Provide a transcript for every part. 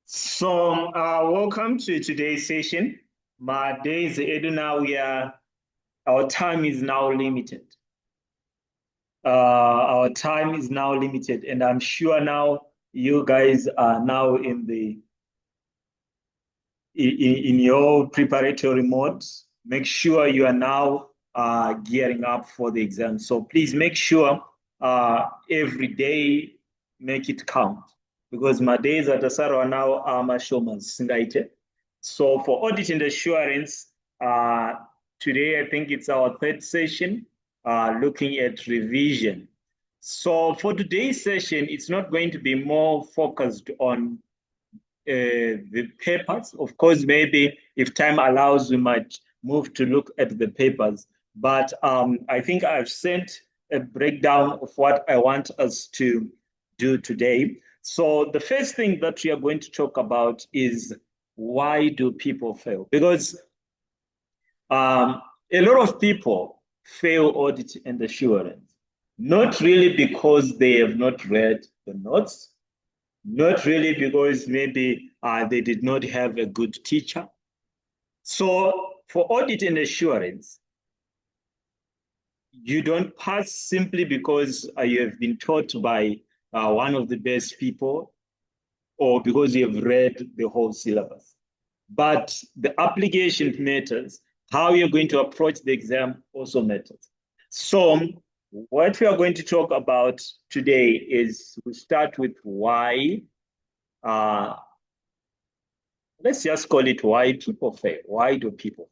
Welcome to today's session. My days Edu now our time is now limited. Our time is now limited, and I'm sure now you guys are now in your preparatory mode. Make sure you are now gearing up for the exam. So please make sure every day make it count because my days at Asaro now are my showman's. So for audit and assurance, today I think it's our third session looking at revision. So for today's session, it's not going to be more focused on the papers. Of course, maybe if time allows, we might move to look at the papers. But I think I've sent a breakdown of what I want us to do today. So the first thing that we are going to talk about is why do people fail? Because a lot of people fail audit and assurance, not really because they have not read the notes, not really because maybe they did not have a good teacher. So for audit and assurance, you don't pass simply because you have been taught by one of the best people or because you have read the whole syllabus. But the application matters. How you're going to approach the exam also matters. So what we are going to talk about today is we start with why. Let's just call it why people fail. Why do people?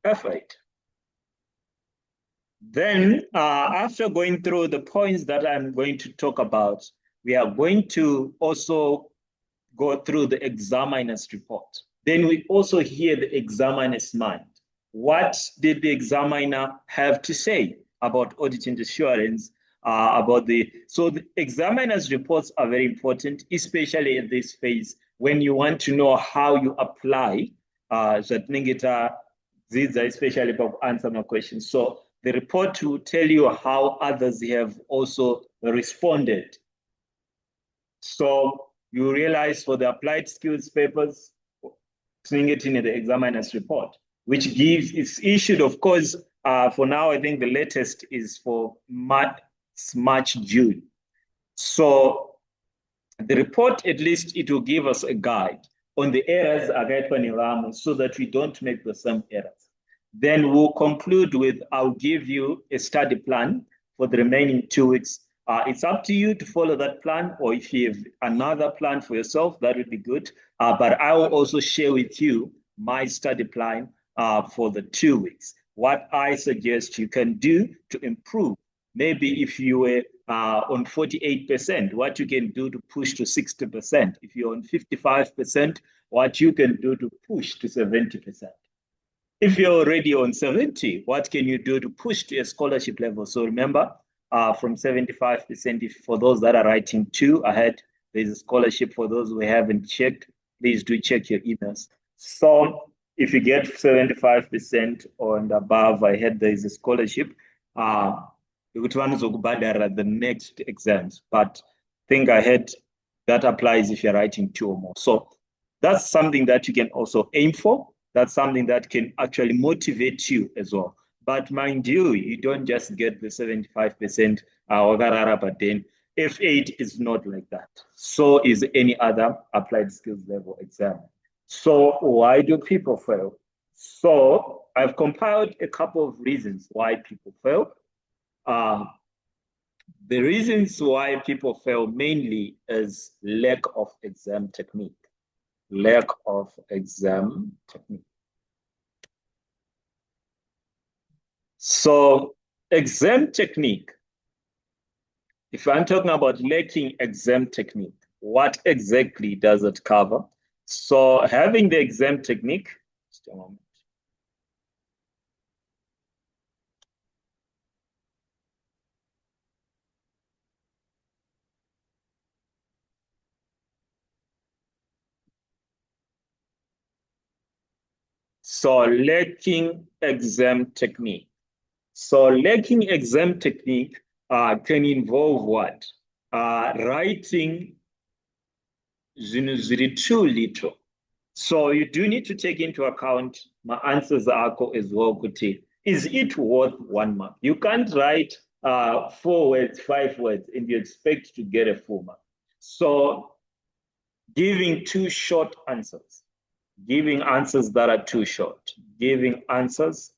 Perfect. Then after going through the points that I'm going to talk about, we are going to also go through the examiner's report. Then we also hear the examiner's mind. What did the examiner have to say about audit and assurance? So the examiner's reports are very important, especially at this phase when you want to know how you apply especially about answer my questions. So the report will tell you how others have also responded. So you realize for the applied skills papers, seeing it in the examiner's report, which it's issued, of course, for now, I think the latest is for March, June. So the report, at least it will give us a guide on the errors so that we don't make the same errors. Then we'll conclude with, I'll give you a study plan for the remaining 2 weeks. It's up to you to follow that plan, or if you have another plan for yourself, that would be good. But I will also share with you my study plan for the 2 weeks. What I suggest you can do to improve. Maybe if you were on 48%, what you can do to push to 60%. If you're on 55%, what you can do to push to 70%. If you're already on 70, what can you do to push to a scholarship level? So remember, from 75%, for those that are writing 2 ahead, there's a scholarship. For those who haven't checked, please do check your emails. So if you get 75% or above ahead, there is a scholarship. Which one is the next exams? But think ahead, that applies if you're writing 2 or more. So that's something that you can also aim for. That's something that can actually motivate you as well. But mind you, you don't just get the 75% but then F8 is not like that. So is any other applied skills level exam. So why do people fail? So I've compiled a couple of reasons why people fail. The reasons why people fail mainly is lack of exam technique. Lack of exam technique. So exam technique, if I'm talking about lacking exam technique, what exactly does it cover? So having the exam technique, just a moment. So lacking exam technique. So lacking exam technique can involve what? Writing too little. So you do need to take into account my answers ako as well, Kuti. Is it worth 1 mark? You can't write 4 words, 5 words, and you expect to get a full mark. So giving too short answers, giving answers that are too short, giving answers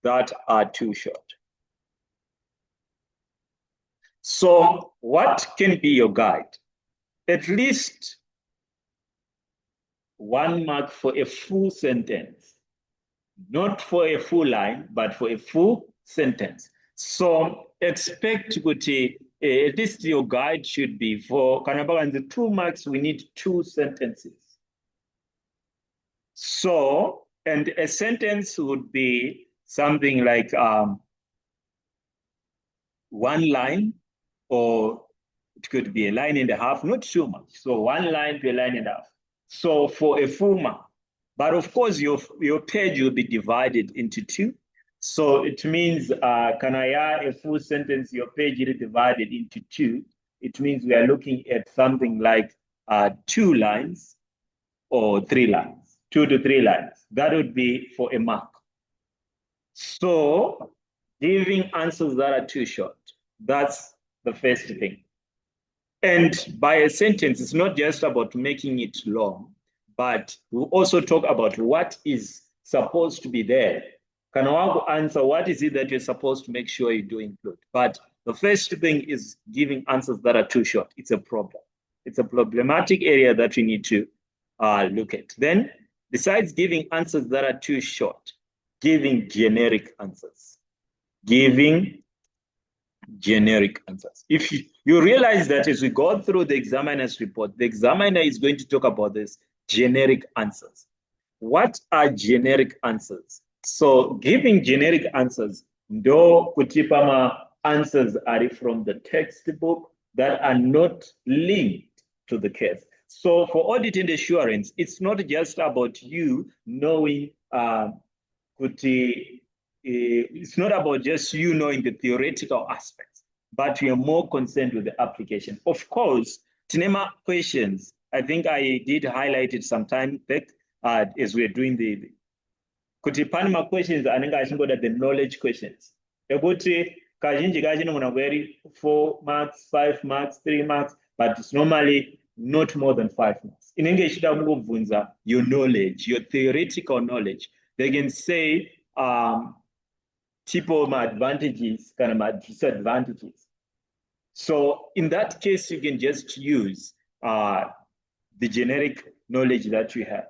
that are too short. So what can be your guide? At least 1 mark for a full sentence, not for a full line, but for a full sentence. So expect kuti at least your guide should be for the 2 marks, we need 2 sentences. So, and a sentence would be something like 1 line, or it could be a line and a half, not too much. So 1 line to a line and a half. So for a full mark, but of course your page will be divided into 2. So it means a full sentence, your page is divided into 2. It means we are looking at something like 2 lines or 3 lines, 2 to 3 lines. That would be for a mark. So giving answers that are too short, that's the first thing. And by a sentence, it's not just about making it long, but we'll also talk about what is supposed to be there. Can I answer what is it that you're supposed to make sure you do include? But the first thing is giving answers that are too short. It's a problem. It's a problematic area that we need to look at. Then, besides giving answers that are too short, giving generic answers. Giving generic answers. If you realize that as we go through the examiner's report, the examiner is going to talk about this generic answers. What are generic answers? So giving generic answers, though kutipama answers are from the textbook that are not linked to the case. So for audit and assurance, it's not just about you knowing it's not about just you knowing the theoretical aspects, but we are more concerned with the application. Of course, Tinema questions, I think I did highlight it some time back as we're doing the Panama questions, I think I should go to the knowledge questions. Ekuti kazhinji kachino muna very 4 marks, 5 marks, 3 marks, but it's normally not more than 5 marks. In English, your knowledge, your theoretical knowledge. They can say tipo advantages, kind of disadvantages. So in that case, you can just use the generic knowledge that you have.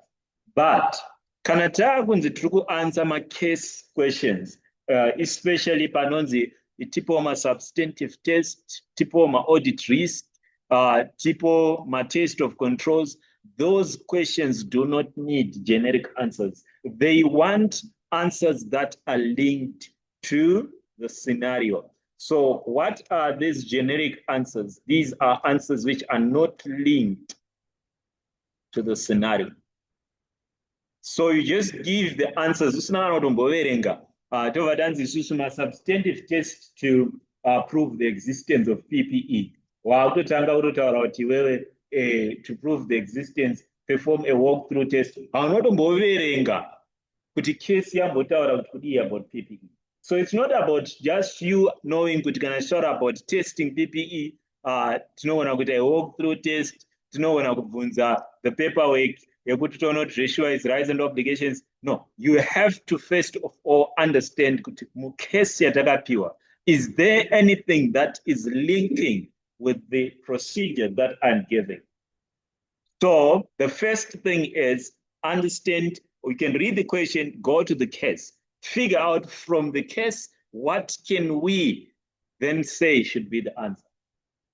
But kanata kunzi tiri answer my case questions, especially panonzi tipo ma substantive test, tipo ma audit risk, tipo ma test of controls. Those questions do not need generic answers. They want answers that are linked to the scenario. So what are these generic answers? These are answers which are not linked to the scenario. So you just give the answers. Substantive test to prove the existence of PPE. To prove the existence, perform a walkthrough test. About PPE. So it's not about just you knowing about testing PPE, to know when I got a walkthrough test, to know when I got the paperwork, you put it on ratio is rise and obligations. No, you have to first of all understand is there anything that is linking with the procedure that I'm giving? So the first thing is understand. We can read the question, go to the case, figure out from the case, what can we then say should be the answer?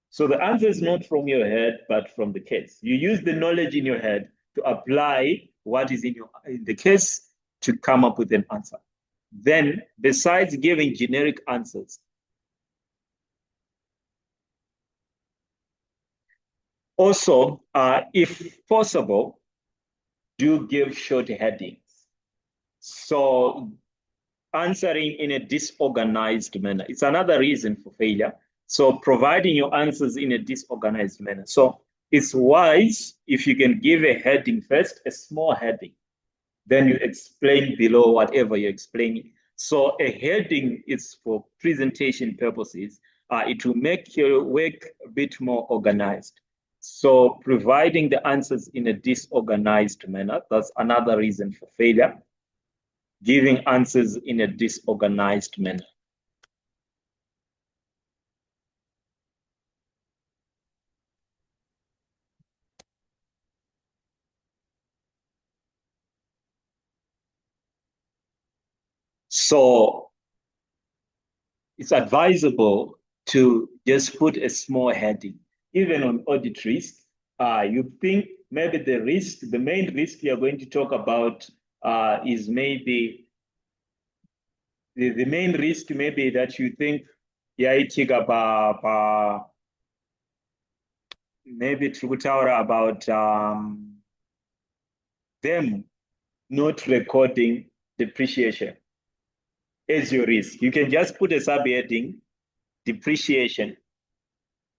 So the answer is not from your head, but from the case. You use the knowledge in your head to apply what is in the case to come up with an answer. Then, besides giving generic answers, also, if possible, do give short headings. So answering in a disorganized manner. It's another reason for failure. So providing your answers in a disorganized manner. So it's wise if you can give a heading first, a small heading, then you explain below whatever you're explaining. So a heading is for presentation purposes. It will make your work a bit more organized. So providing the answers in a disorganized manner, that's another reason for failure. Giving answers in a disorganized manner. So it's advisable to just put a small heading. Even on audit risk, you think maybe the main risk you're going to talk about is maybe the main risk maybe that you think yaitika maybe trikutaura about them not recording depreciation as your risk. You can just put a subheading, depreciation.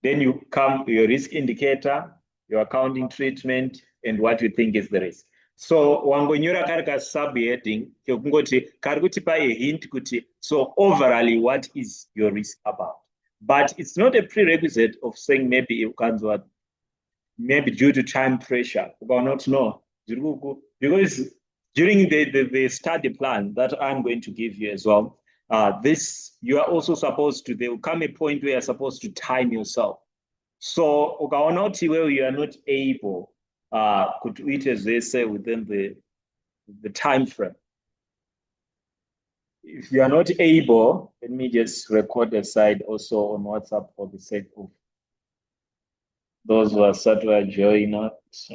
Then you come your risk indicator, your accounting treatment, and what you think is the risk. So wangonyora kari ka subheading kekungoti kari kutipa a hint kuti so overall what is your risk about. But it's not a prerequisite of saying maybe you can't what maybe due to time pressure, or not know. Because during the study plan that I'm going to give you as well, this you are also supposed to, there will come a point where you're supposed to time yourself. So where you are not able could eat as they say within the time frame. If you are not able, let me just record a side also on WhatsApp for the sake of those who are starting to join us.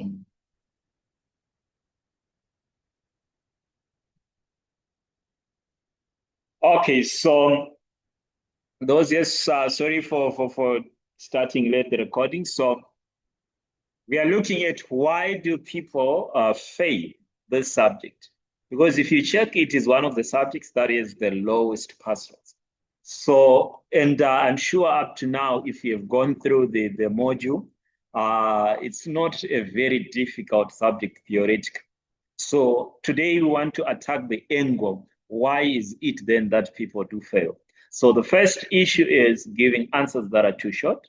Okay, so those, yes, sorry for starting late the recording. So we are looking at why do people fail this subject? Because if you check, it is one of the subjects that is the lowest pass rates. So, and I'm sure up to now, if you have gone through the module, it's not a very difficult subject theoretically. So today we want to attack the angle. Why is it then that people do fail? So the first issue is giving answers that are too short.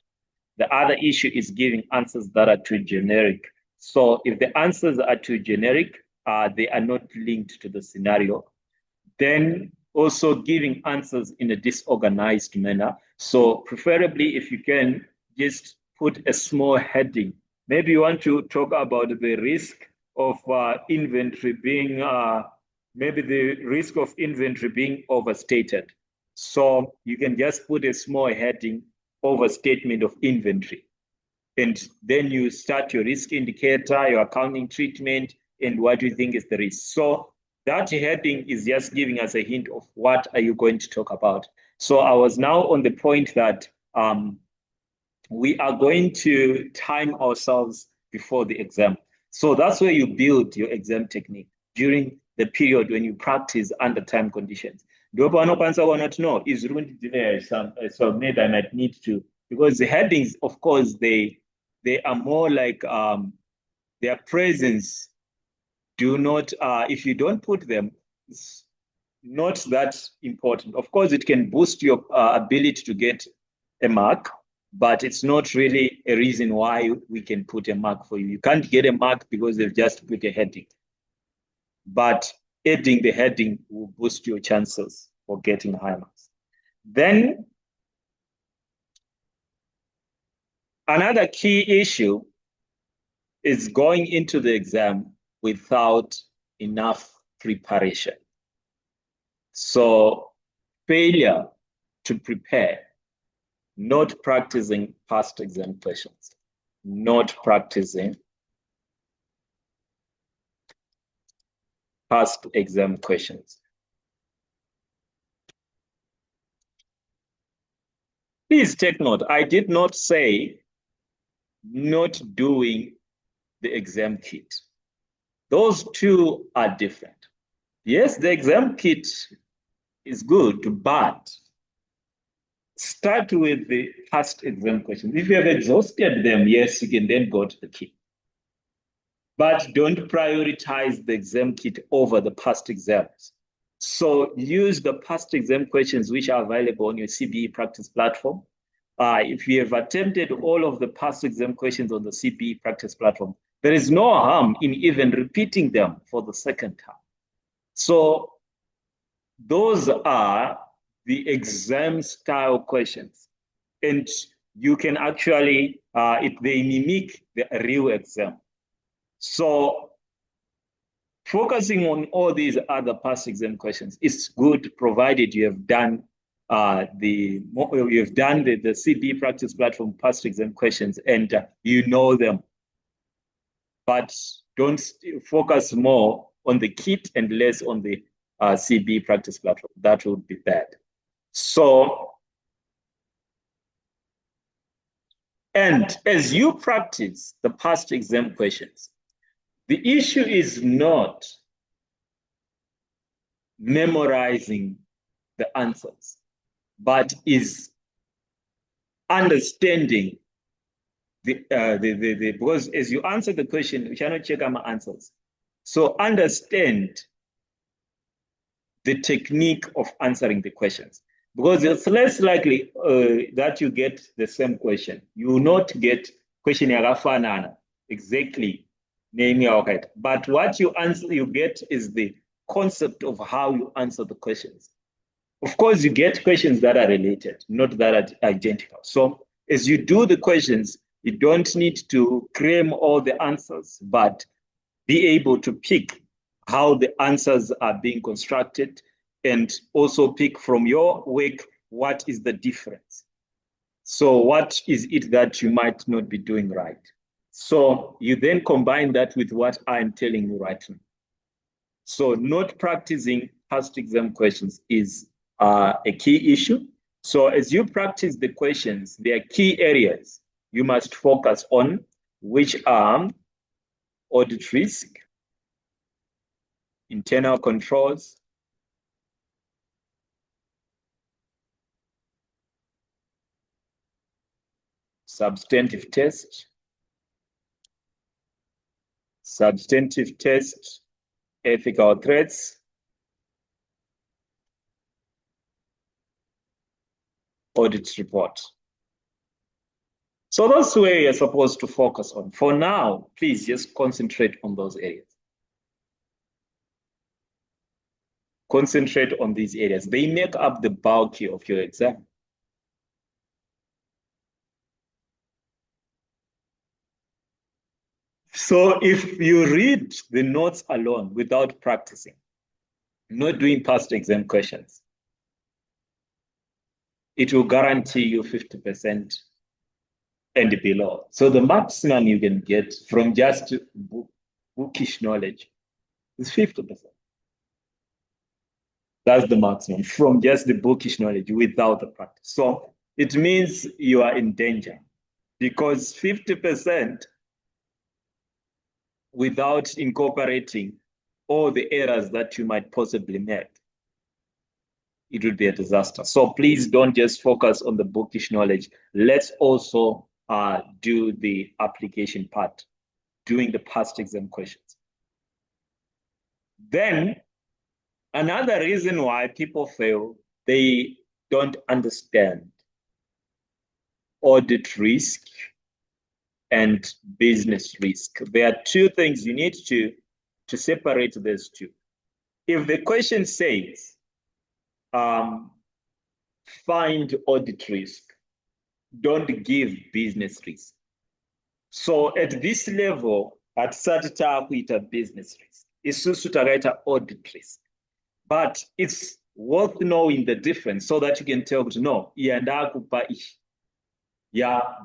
The other issue is giving answers that are too generic. So if the answers are too generic, they are not linked to the scenario. Then also giving answers in a disorganized manner. So preferably if you can just put a small heading. Maybe you want to talk about the risk of inventory being, maybe the risk of inventory being overstated. So you can just put a small heading, overstatement of inventory. And then you start your risk indicator, your accounting treatment, and what you think is the risk. So that heading is just giving us a hint of what are you going to talk about. So I was now on the point that we are going to time ourselves before the exam. So that's where you build your exam technique during the period when you practice under time conditions. So maybe I might need to, because the headings, of course, they are more like their presence do not, if you don't put them, it's not that important. Of course, it can boost your ability to get a mark, but it's not really a reason why we can put a mark for you. You can't get a mark because they've just put a heading. But adding the heading will boost your chances for getting high marks. Then another key issue is going into the exam without enough preparation. So failure to prepare, not practicing past exam questions, not practicing past exam questions. Please take note, I did not say not doing the exam kit. Those two are different. Yes, the exam kit is good, but start with the past exam questions. If you have exhausted them, yes, you can then go to the kit. But don't prioritize the exam kit over the past exams. So use the past exam questions which are available on your CBE practice platform. If you have attempted all of the past exam questions on the CBE practice platform, there is no harm in even repeating them for the second time. So those are the exam style questions. And you can actually, they mimic the real exam. So focusing on all these other past exam questions is good, provided you have done the CB practice platform past exam questions and you know them. But don't focus more on the kit and less on the CB practice platform. That would be bad. So, and as you practice the past exam questions, the issue is not memorizing the answers, but is understanding because as you answer the question, you cannot check my answers. So understand the technique of answering the questions, because it's less likely that you get the same question. You will not get question yakafanana exactly name your, but what you answer, you get is the concept of how you answer the questions. Of course, you get questions that are related, not that are identical. So as you do the questions, you don't need to cram all the answers, but be able to pick how the answers are being constructed and also pick from your work what is the difference. So what is it that you might not be doing right? So you then combine that with what I'm telling you right now. So not practicing past exam questions is a key issue. So as you practice the questions, there are key areas you must focus on, which are audit risk, internal controls, substantive test, ethical threats, audit report. So that's where you're supposed to focus on. For now, please just concentrate on those areas. Concentrate on these areas. They make up the bulk of your exam. So if you read the notes alone without practicing, not doing past exam questions, it will guarantee you 50% and below. So the maximum you can get from just bookish knowledge is 50%. That's the maximum from just the bookish knowledge without the practice. So it means you are in danger, because 50% without incorporating all the errors that you might possibly make, it would be a disaster. So please don't just focus on the bookish knowledge. Let's also do the application part, doing the past exam questions. Then another reason why people fail, they don't understand audit risk and business risk. There are two things you need to separate those two. If the question says, find audit risk, don't give business risk. So at this level, at Satita, we have business risk. It's also to audit risk. But it's worth knowing the difference so that you can tell, no, yeah,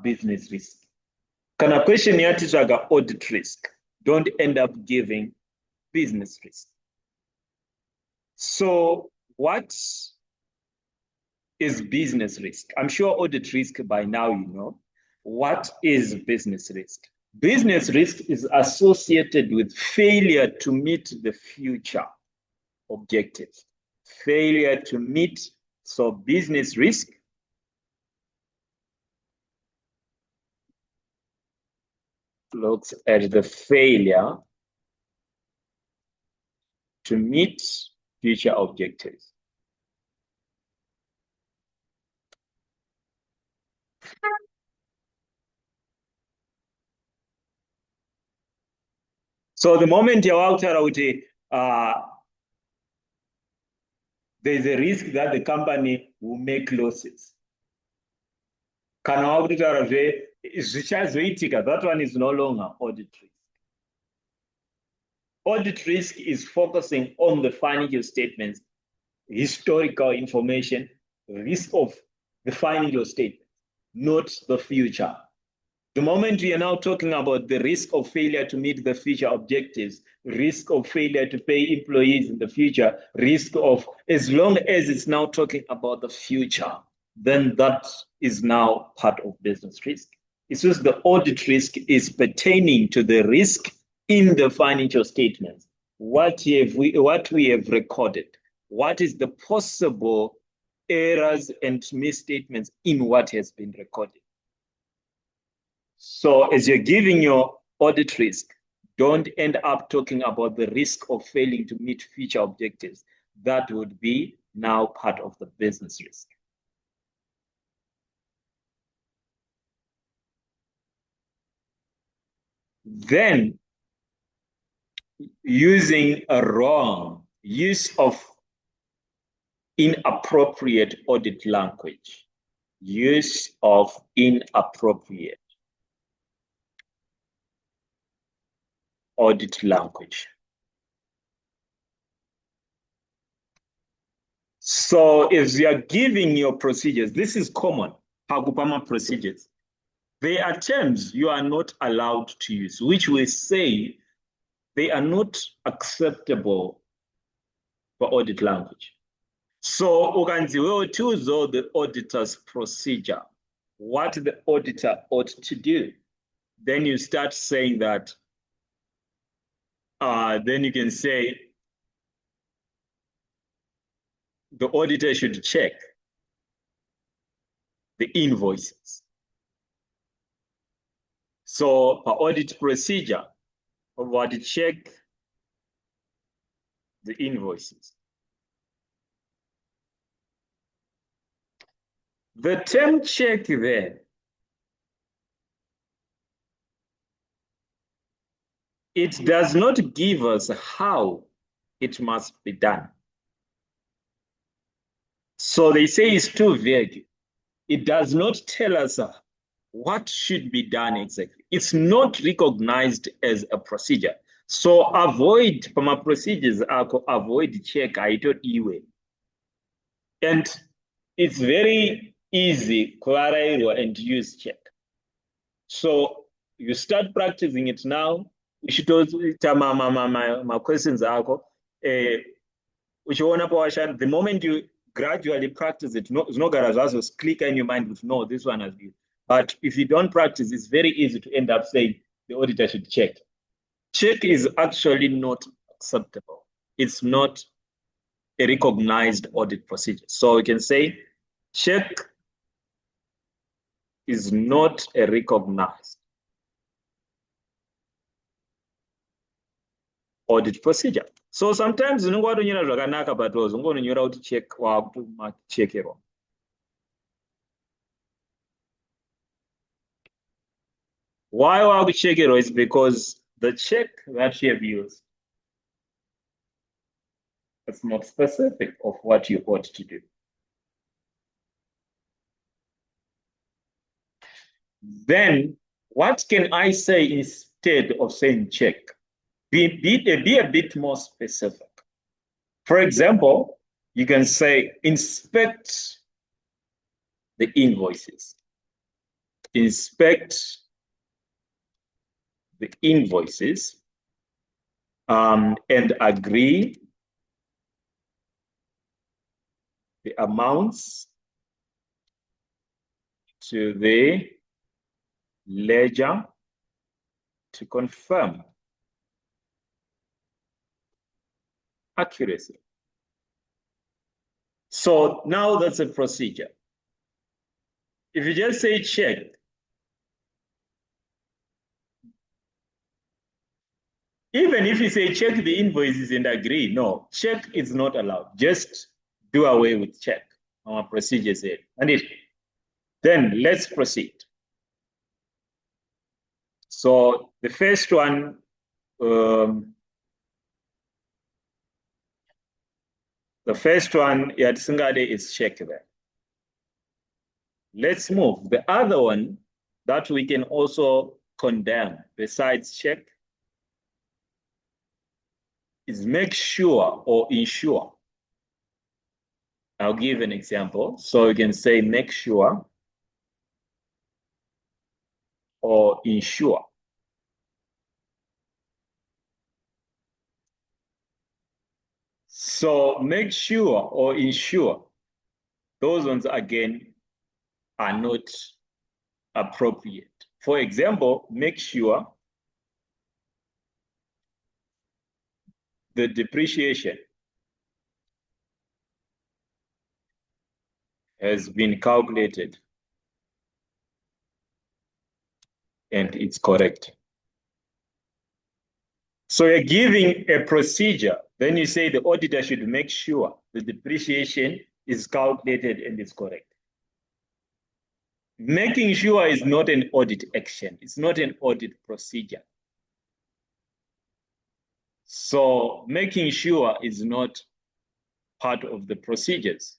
business risk. Kana question yatichaga audit risk, don't end up giving business risk. So what is business risk? I'm sure audit risk by now you know. What is business risk? Business risk is associated with failure to meet the future objectives. failure to meet, so business risk, looks at the failure to meet future objectives. So the moment you're out there's a risk that the company will make losses. Kana wakutaura zvichazoitika, that one is no longer audit risk. Audit risk is focusing on the financial statements, historical information, risk of the financial statement, not the future. The moment we are now talking about the risk of failure to meet the future objectives, risk of failure to pay employees in the future, risk of, as long as it's now talking about the future, then that is now part of business risk. It's just the audit risk is pertaining to the risk in the financial statements. What we have recorded, what is the possible errors and misstatements in what has been recorded. So as you're giving your audit risk, don't end up talking about the risk of failing to meet future objectives. That would be now part of the business risk. Then, using a wrong use of inappropriate audit language. Use of inappropriate audit language. So if you are giving your procedures, this is common, Pagupama procedures. There are terms you are not allowed to use, which we say they are not acceptable for audit language. So ukanzi will choose the auditor's procedure, what the auditor ought to do. Then you start saying that, then you can say the auditor should check the invoices. So per audit procedure, what check the invoices. The term check there, it does not give us how it must be done. So they say it's too vague. It does not tell us what should be done exactly. It's not recognized as a procedure. So avoid from procedures, avoid check, I told you. And it's very easy, and use check. So you start practicing it now. You should also my questions are the moment you gradually practice it, it's not gonna just click in your mind with no, this one has been. But if you don't practice, it's very easy to end up saying the auditor should check. Check is actually not acceptable. It's not a recognized audit procedure. So we can say check is not a recognized audit procedure. So sometimes unongonyora zvakanaka but uzongonyora kuti check wakuchekero. Why wakuchekero is because the check that you have used is not specific of what you ought to do. Then what can I say instead of saying check? Be a bit more specific. For example, you can say inspect the invoices. Inspect the invoices and agree the amounts to the ledger to confirm accuracy. So now that's a procedure. If you just say check, even if you say check the invoices and agree, no, check is not allowed. Just do away with check. Our procedure said. And then let's proceed. So the first one, at Singade is check there. Let's move. The other one that we can also condemn besides check is make sure or ensure. I'll give an example. So you can say make sure or ensure. So make sure or ensure, those ones again are not appropriate. For example, make sure the depreciation has been calculated and it's correct. So you're giving a procedure, then you say the auditor should make sure the depreciation is calculated and is correct. Making sure is not an audit action. It's not an audit procedure. So making sure is not part of the procedures.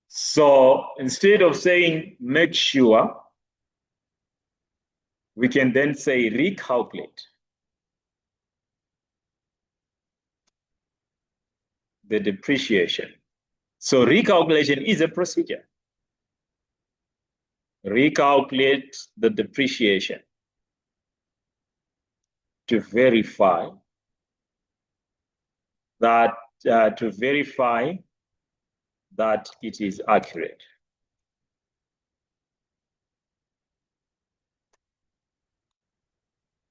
So instead of saying make sure, we can then say recalculate the depreciation. So recalculation is a procedure. Recalculate the depreciation to verify that it is accurate.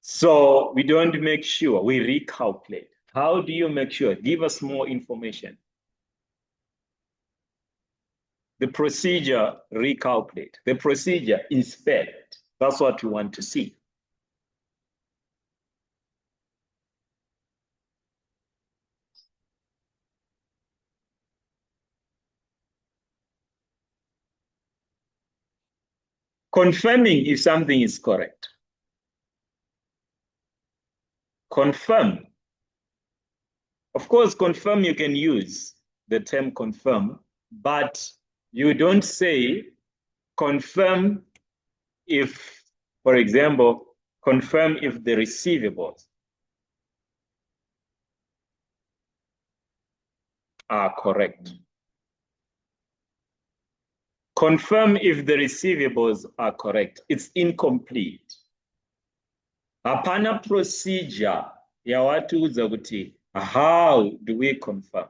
So we don't make sure, we recalculate. How do you make sure? Give us more information. The procedure, recalculate. The procedure, inspect. That's what we want to see. Confirming if something is correct. Confirm. Of course, confirm, you can use the term confirm, but you don't say confirm if, for example, confirm if the receivables are correct. Confirm if the receivables are correct. It's incomplete. Hapana procedure ya watuuza kuti how do we confirm?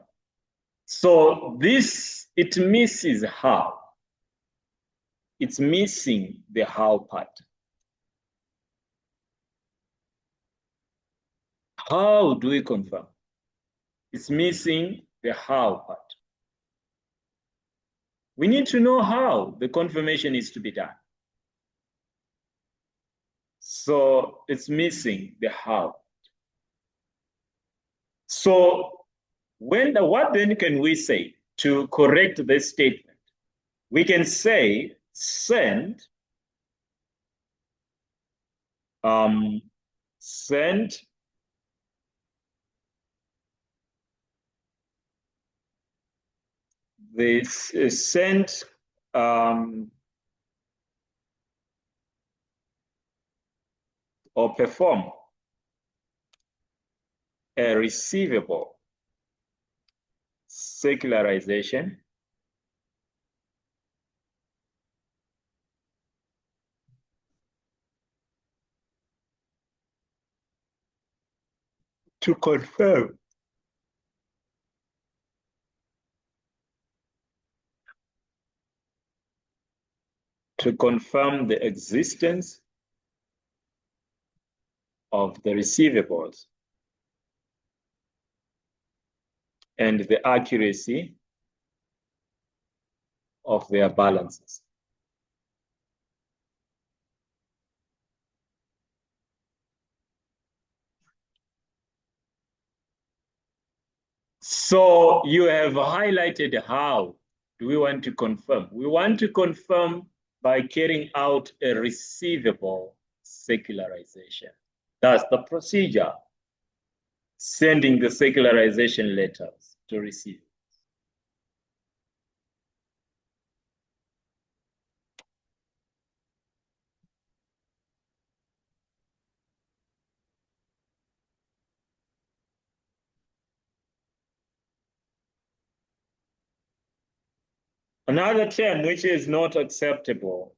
So this, it misses how. It's missing the how part. How do we confirm? It's missing the how part. We need to know how the confirmation is to be done. So it's missing the how. So what then can we say to correct this statement? We can say send this send or perform a receivable secularization to confirm the existence of the receivables and the accuracy of their balances. So you have highlighted how do we want to confirm? We want to confirm by carrying out a receivable secularization. That's the procedure, sending the secularization letters to receive. Another term which is not acceptable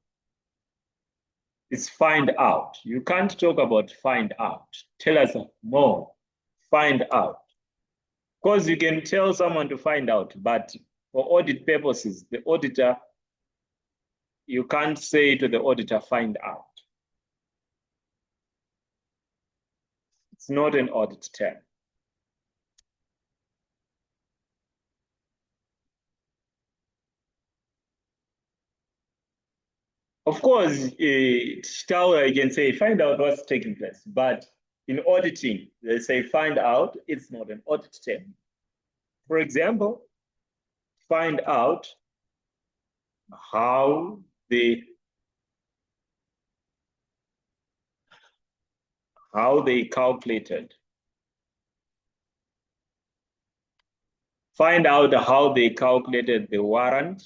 is find out. You can't talk about find out. Tell us more. Find out. Because you can tell someone to find out, but for audit purposes, the auditor, you can't say to the auditor, find out. It's not an audit term. Of course, I can say find out what's taking place, but in auditing, they say find out, it's not an audit term. For example, find out how they calculated. Find out how they calculated the warrant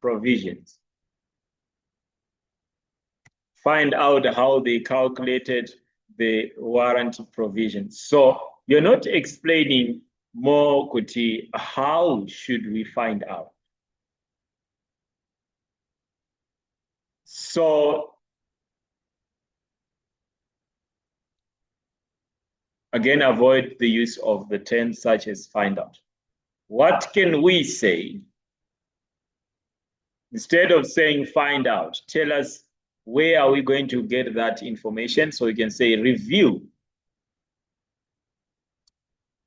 provisions. Find out how they calculated the warrant provisions. So you're not explaining more, Kuti, how should we find out? So again, avoid the use of the terms such as find out. What can we say? Instead of saying find out, tell us where are we going to get that information? So we can say review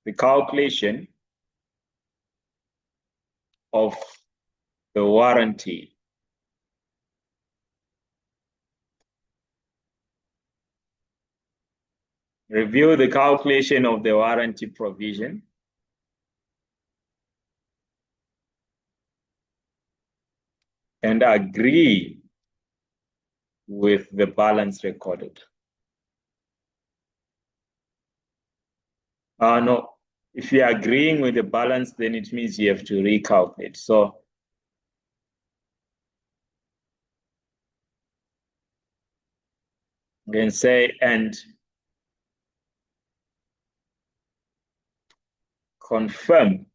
the calculation of the warranty. Review the calculation of the warranty provision. And agree with the balance recorded. No, if you're agreeing with the balance, then it means you have to recalculate. So you can say, and confirm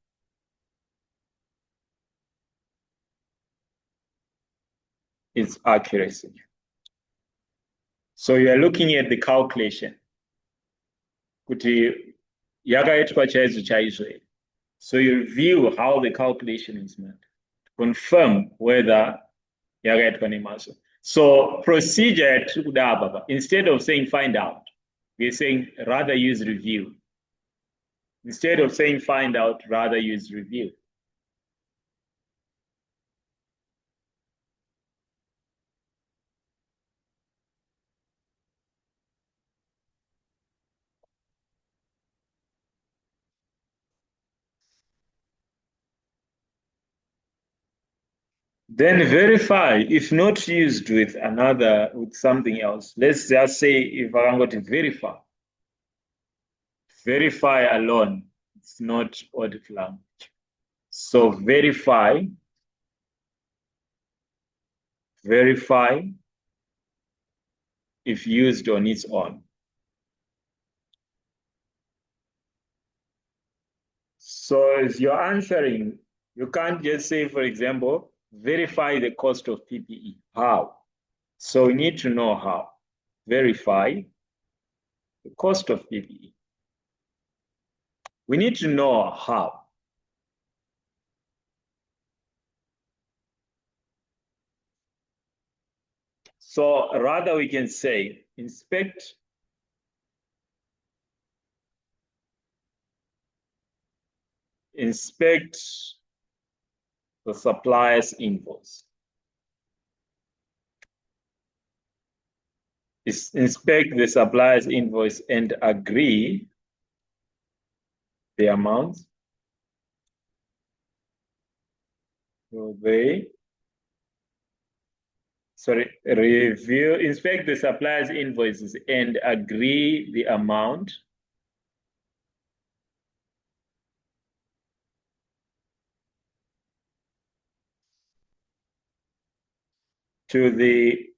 its accuracy. So you're looking at the calculation. Kuti yakaitwa chaizvo chaizvo. So you review how the calculation is made. Confirm whether yakaitwa nemazvo. So procedure instead of saying find out, we're saying rather use review. Instead of saying find out, rather use review. Then verify, if not used with something else. Let's just say if I'm going to verify. Verify alone, it's not audit language. So verify if used on its own. So as you're answering, you can't just say, for example, verify the cost of PPE. How? So we need to know how. Verify the cost of PPE. We need to know how. So rather we can say, inspect inspect the supplier's invoice. Inspect the supplier's invoice and agree the amount. So inspect the supplier's invoices and agree the amount to the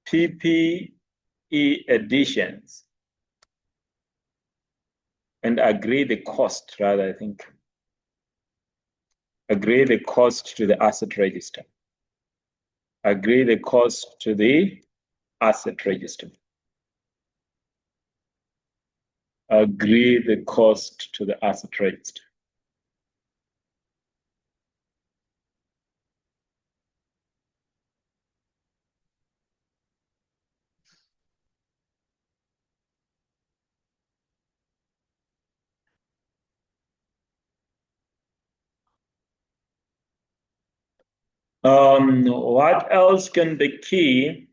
PPE additions and agree the cost, rather, I think. Agree the cost to the asset register. Agree the cost to the asset register. Agree the cost to the asset register. What else can the key?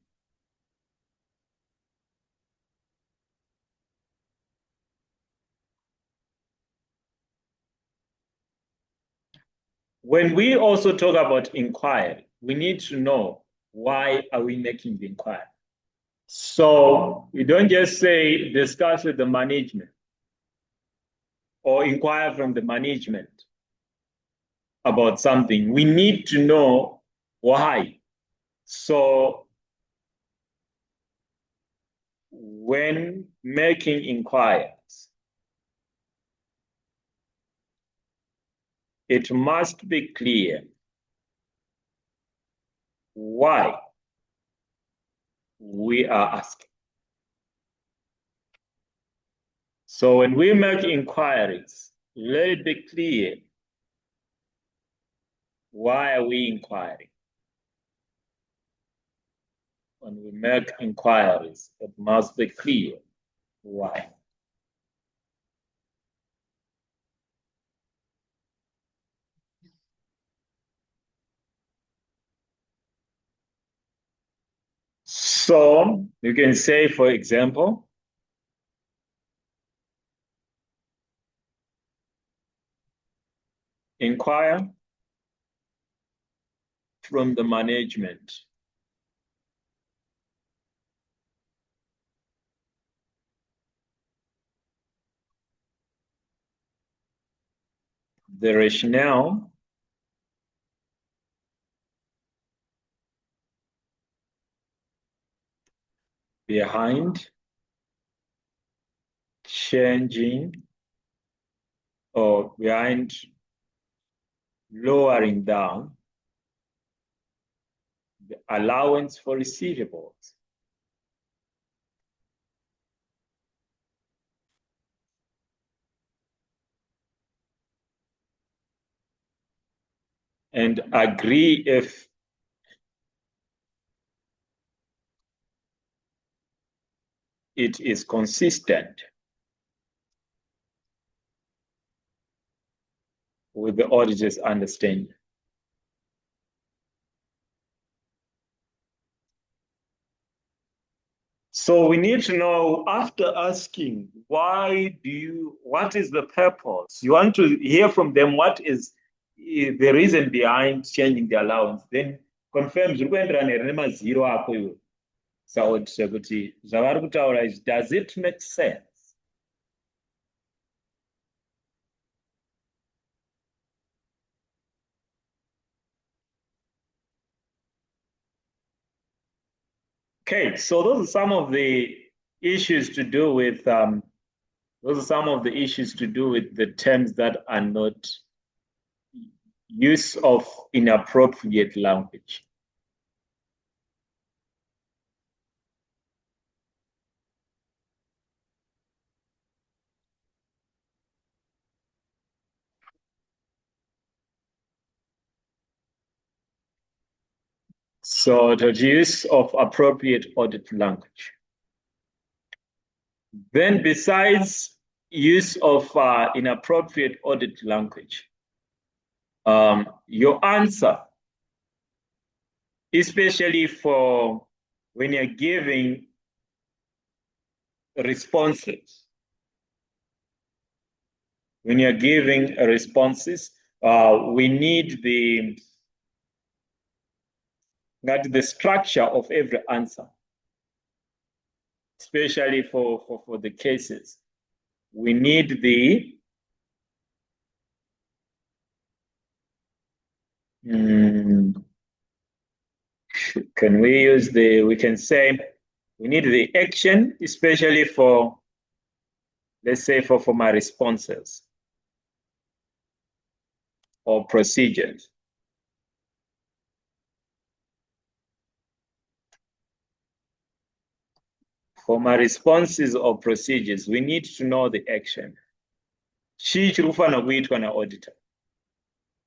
When we also talk about inquiry, we need to know why are we making the inquiry. So we don't just say discuss with the management or inquire from the management about something. We need to know why. So when making inquiries, it must be clear why we are asking. So when we make inquiries, let it be clear why are we inquiring. When we make inquiries, it must be clear why. So you can say, for example, inquire from the management. The rationale behind changing or behind lowering down the allowance for receivables. And agree if it is consistent with the auditor's understanding. So we need to know, after asking, what is the purpose? You want to hear from them what is the reason behind changing the allowance. Then confirm zero ako iwe. Saotise kuti zvavari kutaura izvi, does it make sense? Okay, so those are some of the issues to do with the terms that are not use of inappropriate language. So the use of appropriate audit language. Then besides use of inappropriate audit language, your answer, especially for when you're giving responses. When you're giving responses, we need the structure of every answer, especially for the cases. We need the can we use we can say we need the action, especially for, let's say, for my responses or procedures. For my responses or procedures, we need to know the action. Chi chiri kufanira kuitwa na-auditor.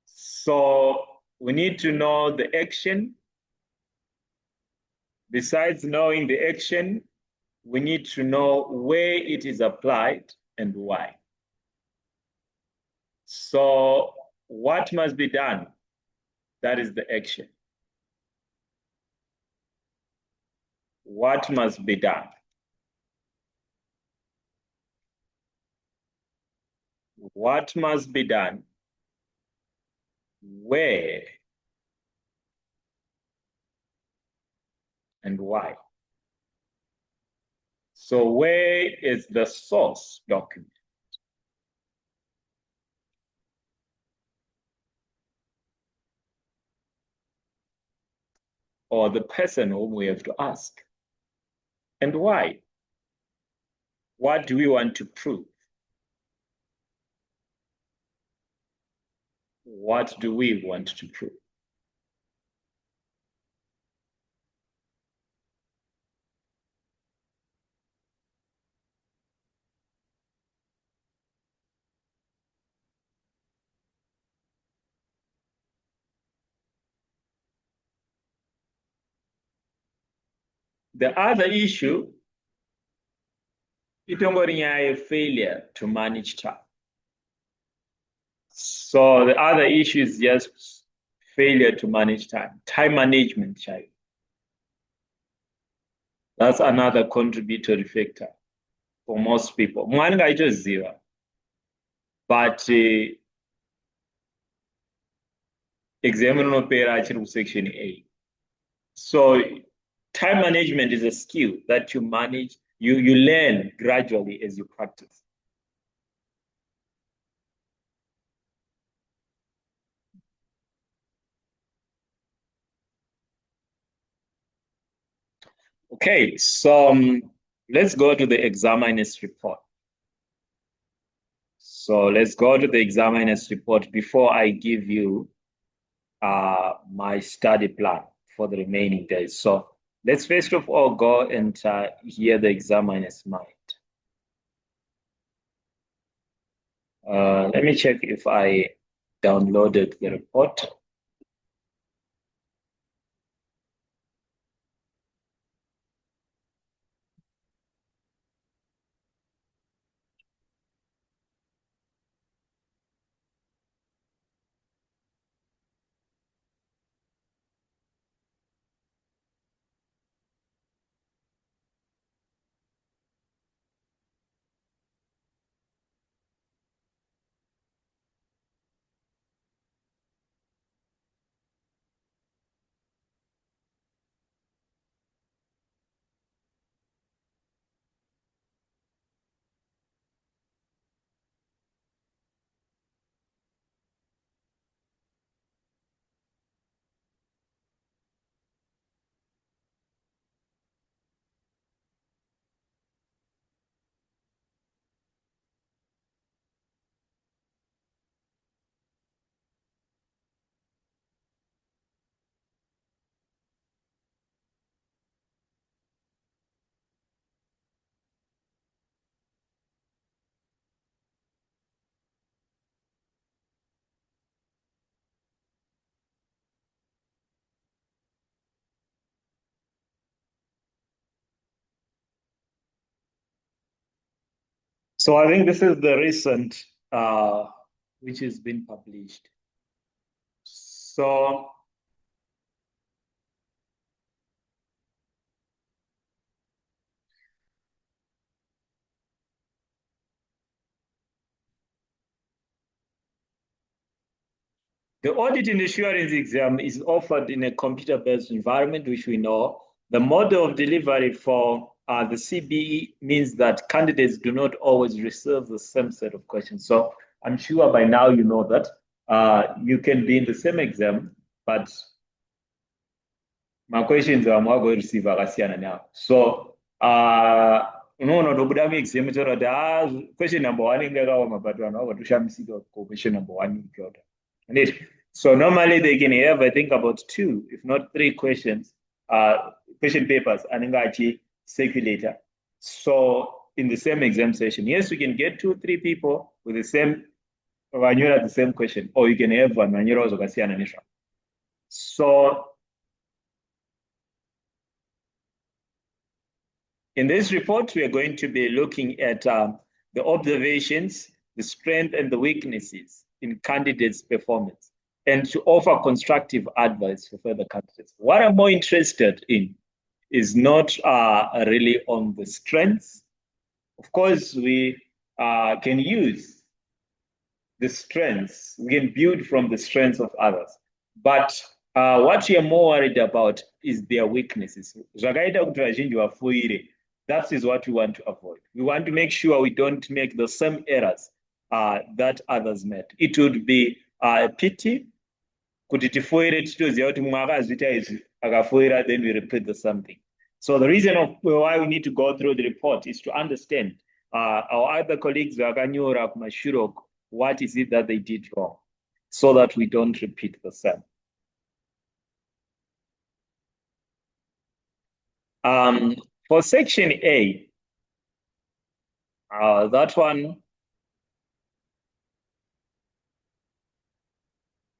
So we need to know the action. Besides knowing the action, we need to know where it is applied and why. So what must be done? That is the action. What must be done? What must be done? Where? And why? So where is the source document? Or the person whom we have to ask? And why? What do we want to prove? What do we want to prove? The other issue, a failure to manage time. So the other issue is just failure to manage time. Time management, child. That's another contributory factor for most people. One guy just zero. But exam unopera achiri section A. So time management is a skill that you manage, you learn gradually as you practice. Okay, so let's go to the examiner's report. So let's go to the examiner's report before I give you my study plan for the remaining days. So let's first of all go and hear the examiner's mind. Let me check if I downloaded the report. So I think this is the recent, which has been published. So the audit and assurance exam is offered in a computer-based environment, which we know. The model of delivery for the CBE means that candidates do not always receive the same set of questions. So I'm sure by now you know that you can be in the same exam, but my questions are more going to receive akasiyana now. So unoona unobuda muexam taura kuti question number one inge yakaoma but vanhu vavatoshamisika question number one ikota. So normally they can have, I think, about 2, if not 3 questions, question papers, and circulator. So in the same exam session, yes, you can get 2, 3 people with the same the same question, or you can have one manual. So in this report, we are going to be looking at the observations, the strength and the weaknesses in candidates' performance, and to offer constructive advice for further candidates. What I'm more interested in is not really on the strengths. Of course, we can use the strengths, we can build from the strengths of others. But what we are more worried about is their weaknesses. That is what we want to avoid. We want to make sure we don't make the same errors that others made. It would be a pity kuti tifoire titoziva kuti mumwe akazviita izvi akafoira, then we repeat the same thing. So the reason of why we need to go through the report is to understand our other colleagues vakanyora kumashure what is it that they did wrong, so that we don't repeat the same. For section A, that one,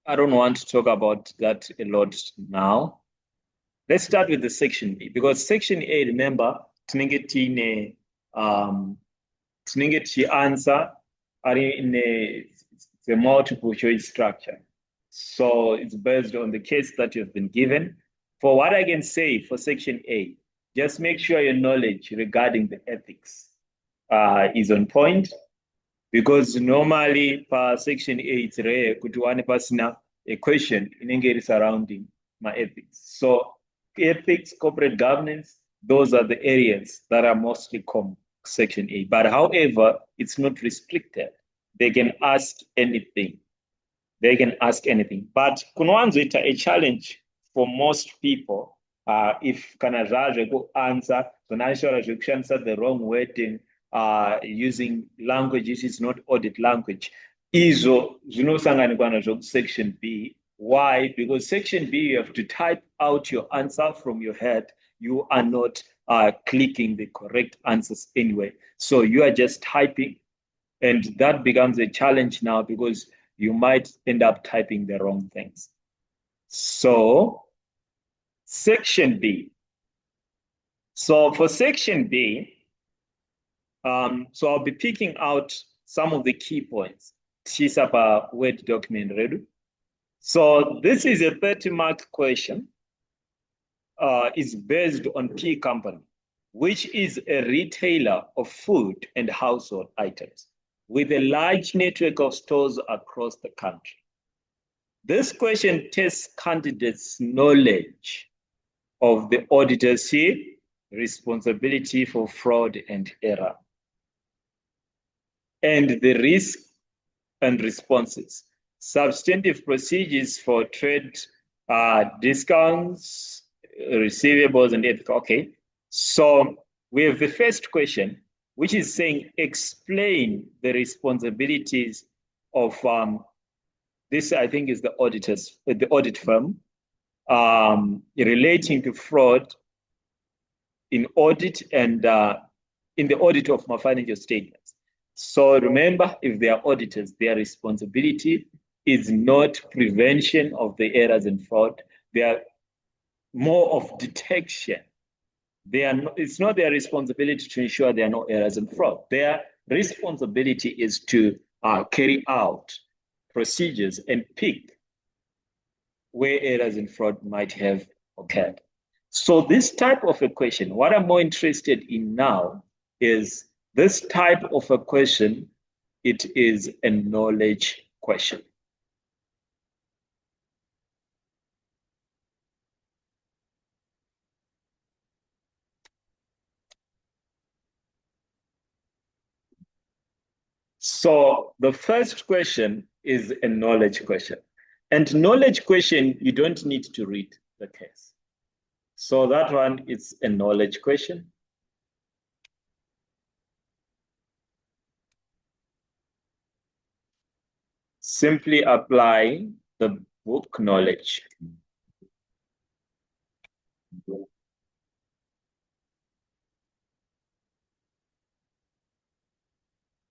I don't want to talk about that a lot now. Let's start with the section B, because section A, remember, tinenge tine answer are in a multiple choice structure. So it's based on the case that you've been given. For what I can say for section A, just make sure your knowledge regarding the ethics is on point, because normally for section A, it's rare kuti one pasina a question in surrounding my ethics. So ethics, corporate governance, those are the areas that are mostly common section A. But however, it's not restricted. They can ask anything. They can ask anything. But kunowanzoita a challenge for most people if kana zvazvo answer zvonashora zvekushandisa the wrong wording using language which is not audit language, izvo zvinosanganikwa nazvo section B. Why? Because section B, you have to type out your answer from your head. You are not clicking the correct answers anyway. So you are just typing, and that becomes a challenge now because you might end up typing the wrong things. So section B. So for section B, so I'll be picking out some of the key points. Chisapa Word document ready. So this is a 30-mark question. It's based on P Company, which is a retailer of food and household items with a large network of stores across the country. This question tests candidates' knowledge of the auditor's responsibility for fraud and error, and the risk and responses, substantive procedures for trade discounts, receivables, and ethical. Okay, so we have the first question, which is saying explain the responsibilities of this, I think, is the auditors, the audit firm, relating to fraud in audit and in the audit of my financial statements. So remember, if they are auditors, their responsibility is not prevention of the errors and fraud. They are more of detection. It's not their responsibility to ensure there are no errors and fraud. Their responsibility is to carry out procedures and pick where errors in fraud might have occurred. So this type of a question, what I'm more interested in now is this type of a question, it is a knowledge question. So the first question is a knowledge question. And knowledge question, you don't need to read the case. So that one is a knowledge question. Simply apply the book knowledge.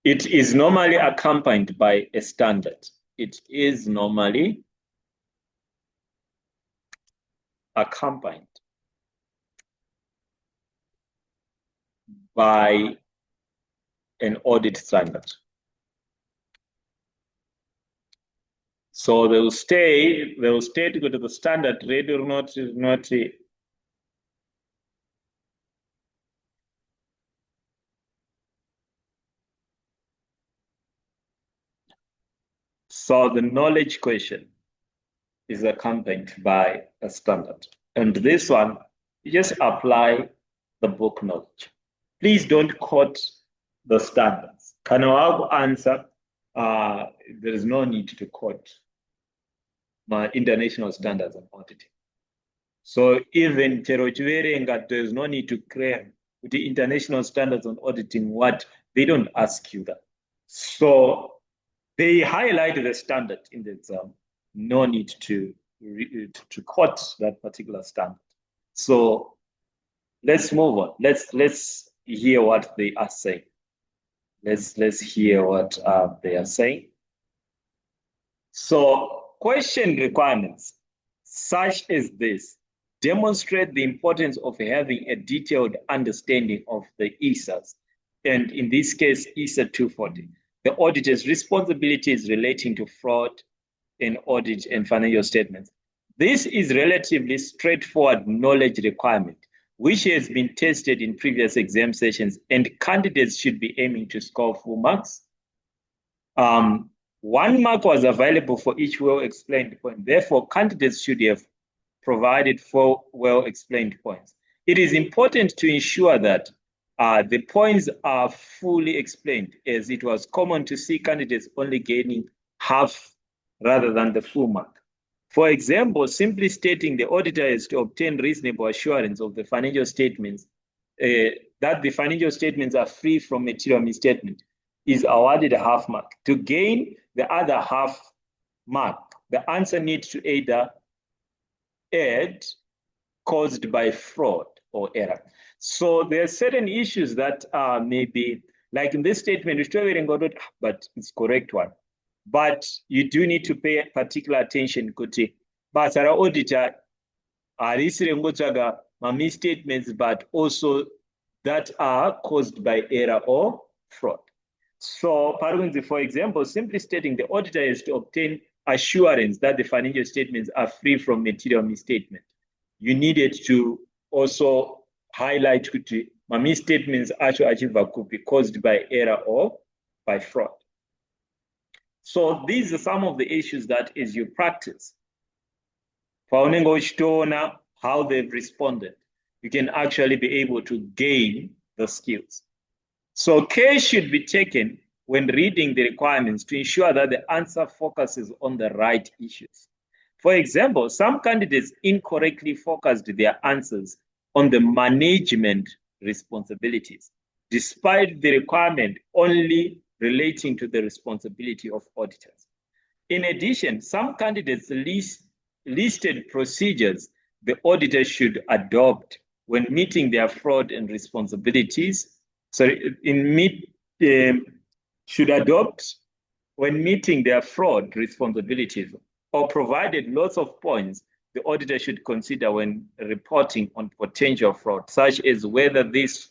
It is normally accompanied by a standard. It is normally accompanied by an audit standard. So they'll stay to go to the standard, read or not. So the knowledge question is accompanied by a standard. And this one, you just apply the book knowledge. Please don't quote the standards. Can I answer? There is no need to quote my international standards on auditing. So even there's no need to claim the international standards on auditing what they don't ask you that. So they highlight the standard in the exam. No need to quote that particular standard. So let's move on. Let's hear what they are saying. Let's hear what they are saying. So question requirements such as this demonstrate the importance of having a detailed understanding of the ESAs, and in this case, ESA 240, the auditor's responsibilities relating to fraud in audit and financial statements. This is relatively straightforward knowledge requirement, which has been tested in previous exam sessions, and candidates should be aiming to score full marks. 1 mark was available for each well-explained point. Therefore, candidates should have provided 4 well-explained points. It is important to ensure that the points are fully explained, as it was common to see candidates only gaining half rather than the full mark. For example, simply stating the auditor is to obtain reasonable assurance of the financial statements, that the financial statements are free from material misstatement, is awarded a half mark. To gain the other half mark, the answer needs to either add caused by fraud or error. So there are certain issues that may be, like in this statement, but it's correct one. But you do need to pay particular attention kuti basa ra auditor harisire ngotsvaga misstatements, but also that are caused by error or fraud. So, for example, simply stating the auditor is to obtain assurance that the financial statements are free from material misstatement. You needed to also highlight kuti misstatements actually could be caused by error or by fraud. So these are some of the issues that as you practice, how they've responded, you can actually be able to gain the skills. So care should be taken when reading the requirements to ensure that the answer focuses on the right issues. For example, some candidates incorrectly focused their answers on the management responsibilities, despite the requirement only relating to the responsibility of auditors. In addition, some candidates listed procedures the auditor should adopt when meeting their fraud and responsibilities. Should adopt when meeting their fraud responsibilities, or provided lots of points the auditor should consider when reporting on potential fraud, such as whether this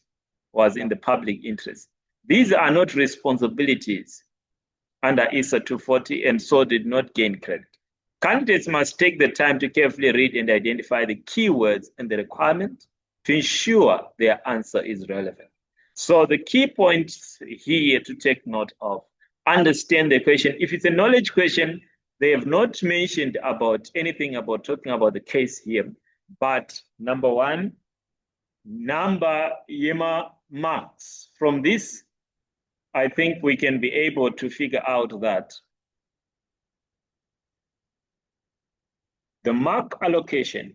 was in the public interest. These are not responsibilities under ISA 240 and so did not gain credit. Candidates must take the time to carefully read and identify the keywords and the requirement to ensure their answer is relevant. So the key points here to take note of: understand the question. If it's a knowledge question, they have not mentioned about anything about talking about the case here. But number one, number yema marks. From this, I think we can be able to figure out that the mark allocation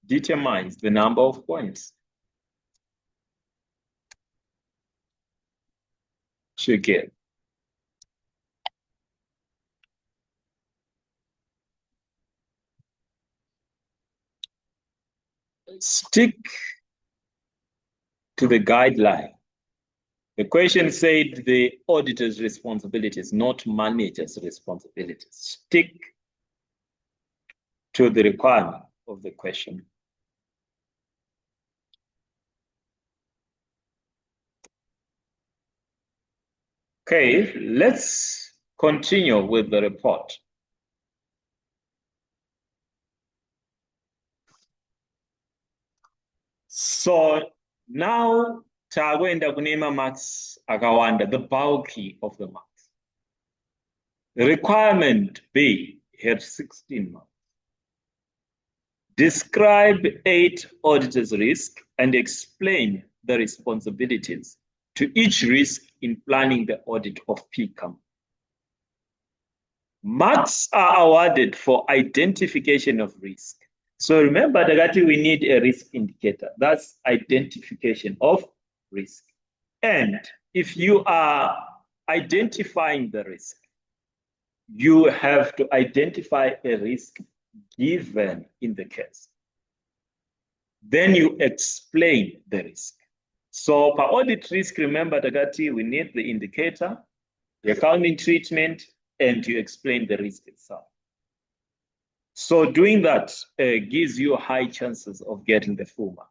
determines the number of points to get. Stick to the guideline. The question said the auditor's responsibilities, not manager's responsibilities. Stick to the requirement of the question. Okay, let's continue with the report. So now tagoenda kunema marks akawanda, the bulky of the marks. The requirement B had 16 marks. Describe 8 auditors' risk and explain the responsibilities to each risk in planning the audit of PCAM. Marks are awarded for identification of risk. So remember that we need a risk indicator. That's identification of risk. And if you are identifying the risk, you have to identify a risk given in the case. Then you explain the risk. So per audit risk, remember that we need the indicator, the accounting treatment, and you explain the risk itself. So doing that gives you high chances of getting the full mark.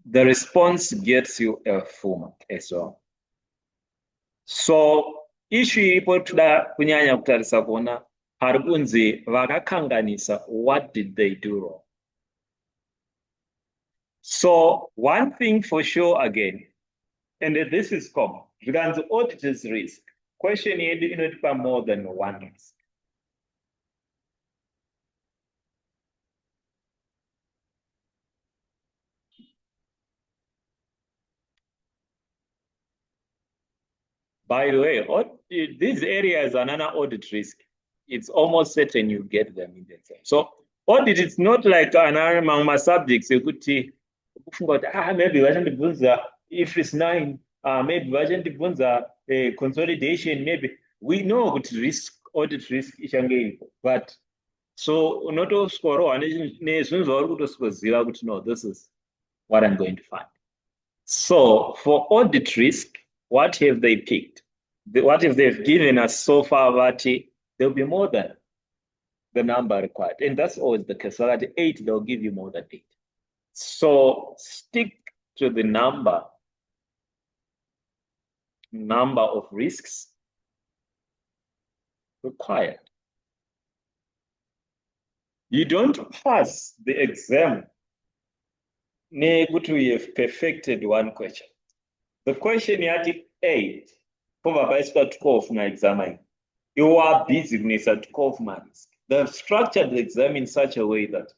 The response gets you a full mark as well. So issue iripo toda kunyanya kutarisa kuona hari kunzi vakakanganisa, what did they do wrong? So one thing for sure again, and this is common, regards auditor's risk, question yedu inotipa more than one risk. By the way, these areas are another audit risk. It's almost certain you get them in the exam. So audit is not like another among subjects. You could see, maybe if it's 9, maybe consolidation, maybe. We know what risk, audit risk is again, but so not all score no, this is what I'm going to find. So for audit risk, what have they picked? What if they've given us so far that there'll be more than the number required? And that's always the case. So at 8, they'll give you more than 8. So stick to the number of risks required. You don't pass the exam we have perfected one question. The question at 8, to 12 na examine. You are busy at 12 months. They've structured the exam in such a way that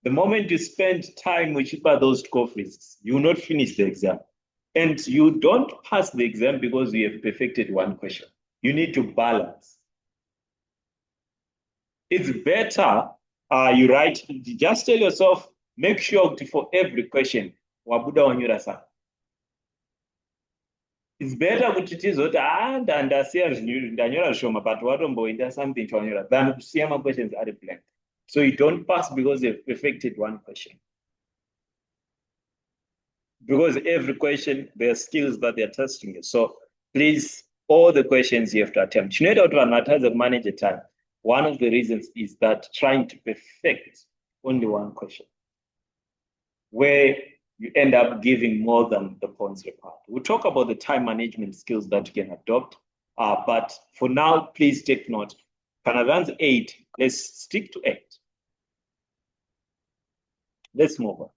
the moment you spend time with those 12 risks, you will not finish the exam. And you don't pass the exam because you have perfected one question. You need to balance. It's better you write, just tell yourself, make sure for every question, wabuda wanyurasa. It's better kuti tizoti ndasiya ndanyora zvishoma but watomboita something chawanyora than kusiya questions are blank. So you don't pass because you've perfected one question. Because every question, there are skills that they're testing you. So please all the questions you have to attempt. You know that as a manager time, one of the reasons is that trying to perfect only one question, where you end up giving more than the points required. We'll talk about the time management skills that you can adopt. But for now, please take note. Canadians 8, let's stick to 8. Let's move on.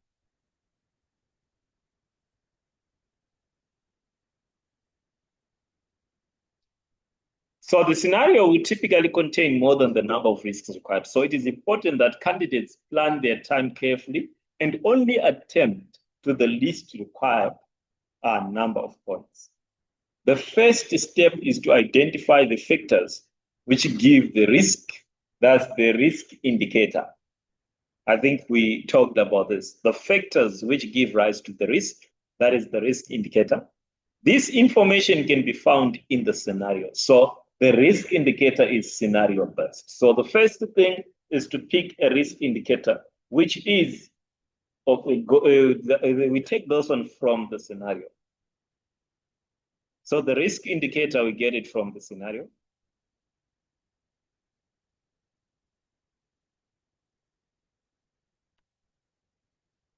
So the scenario will typically contain more than the number of risks required. So it is important that candidates plan their time carefully and only attempt to the least required number of points. The first step is to identify the factors which give the risk. That's the risk indicator. I think we talked about this. The factors which give rise to the risk, that is the risk indicator. This information can be found in the scenario. So the risk indicator is scenario based. So the first thing is to pick a risk indicator, which is, we take those one from the scenario. So the risk indicator, we get it from the scenario.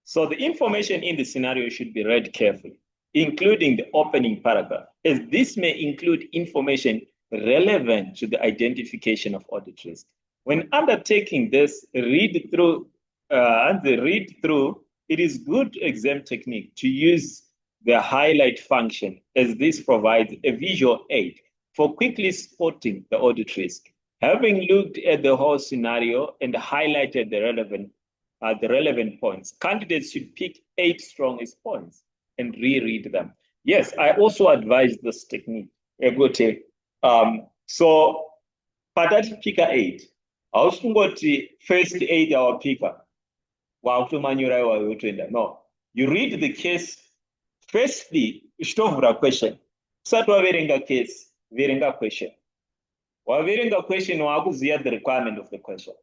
So the information in the scenario should be read carefully, including the opening paragraph, as this may include information relevant to the identification of audit risk. When undertaking this read through, it is good exam technique to use the highlight function, as this provides a visual aid for quickly spotting the audit risk. Having looked at the whole scenario and highlighted the relevant points, candidates should pick 8 strongest points and reread them. Yes, I also advise this technique. So, patati pick 8. Ausungoti first 8 our picker. No, you read the case. Firstly, uchitovhura question. Usati waverenga case, verenga question. Waverenga question, wakuziya the requirement of the question.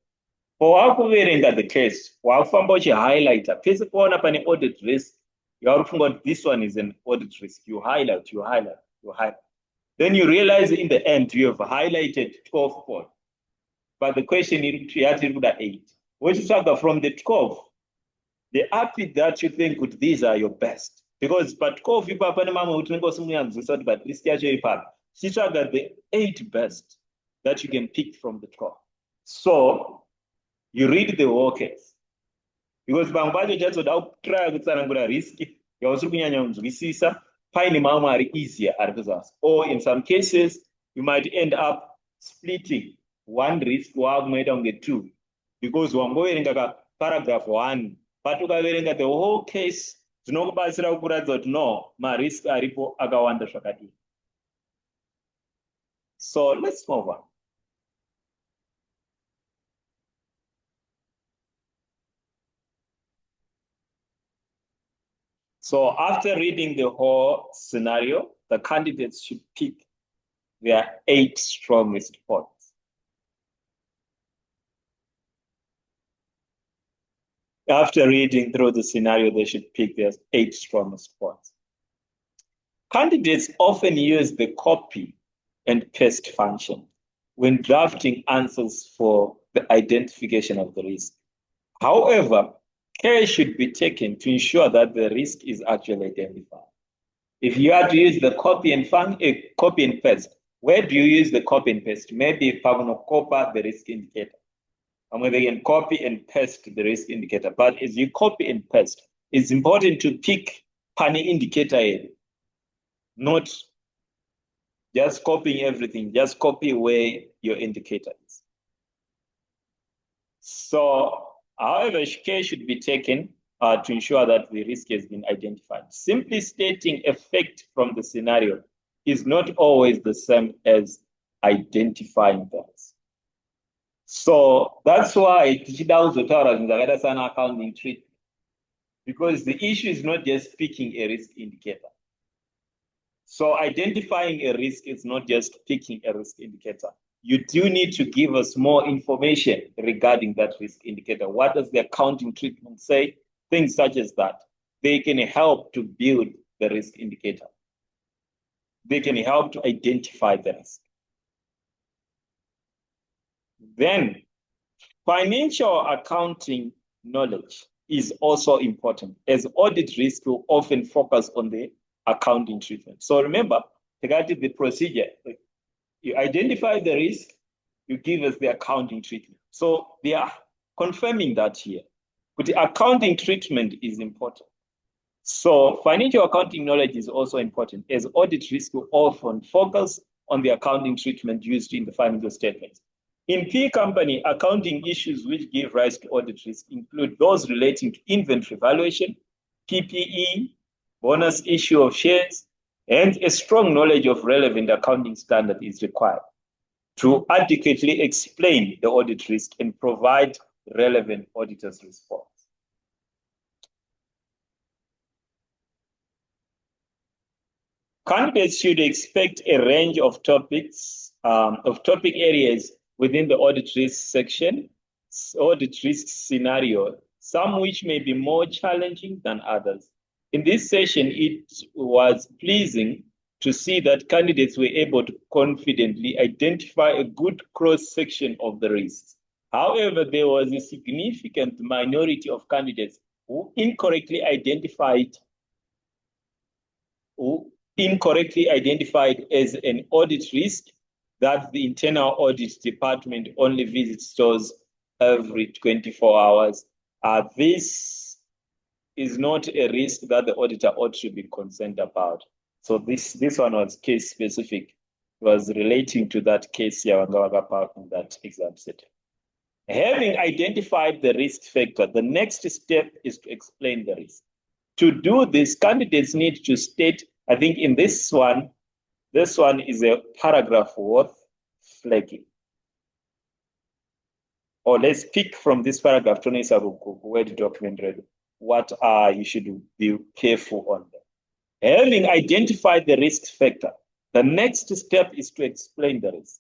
Wakuverenga the case, wakufamba uchihighlighta. Pese kuona pane audit risk, you are thinking this one is an audit risk. You highlight. Then you realize in the end you have highlighted 12 points. But the question is 8. What you talk from the 12, the AAf8 that you think these are your best. Because but but this she got the 8 best that you can pick from the 12. So you read the whole case. Because bangbajo just without try kutsanangura risk, you also kunyanya find mamwe are easier or in some cases you might end up splitting one risk wakumaita 2 because wangoverenga paragraph 1 but ukaverenga the whole case zvinokubatsira kukuratidza kuti no marisk aripo akawanda zvakadii. So let's move on. So after reading the whole scenario, the candidates should pick their 8 strongest points. After reading through the scenario, they should pick their 8 strongest points. Candidates often use the copy and paste function when drafting answers for the identification of the risk. However, care should be taken to ensure that the risk is actually identified. If you are to use the copy and paste, where do you use the copy and paste? Maybe copy the risk indicator. They can copy and paste the risk indicator. But as you copy and paste, it's important to pick pani indicator, not just copying everything, just copy where your indicator is. So, however, care should be taken to ensure that the risk has been identified. Simply stating a fact from the scenario is not always the same as identifying those. So that's why accounting treatment, because the issue is not just picking a risk indicator. So identifying a risk is not just picking a risk indicator. You do need to give us more information regarding that risk indicator. What does the accounting treatment say? Things such as that. They can help to build the risk indicator. they can help to identify the risk. Then, financial accounting knowledge is also important, as audit risk will often focus on the accounting treatment. So remember, regarding the procedure, you identify the risk, you give us the accounting treatment. So they are confirming that here. But the accounting treatment is important. So financial accounting knowledge is also important, as audit risk will often focus on the accounting treatment used in the financial statements. In P company, accounting issues which give rise to audit risk include those relating to inventory valuation, PPE, bonus issue of shares, and a strong knowledge of relevant accounting standard is required to adequately explain the audit risk and provide relevant auditor's response. Candidates should expect a range of topic areas within the audit risk section, audit risk scenario, some which may be more challenging than others. In this session, it was pleasing to see that candidates were able to confidently identify a good cross-section of the risks. However, there was a significant minority of candidates who incorrectly identified as an audit risk that the internal audit department only visits stores every 24 hours. This is not a risk that the auditor ought to be concerned about. So this one was case specific. It was relating to that case here in that exam setting. Having identified the risk factor, the next step is to explain the risk. To do this, candidates need to state, I think in this one is a paragraph worth flagging. Or let's pick from this paragraph, Word document read, what you should be careful on them. Having identified the risk factor, the next step is to explain the risk.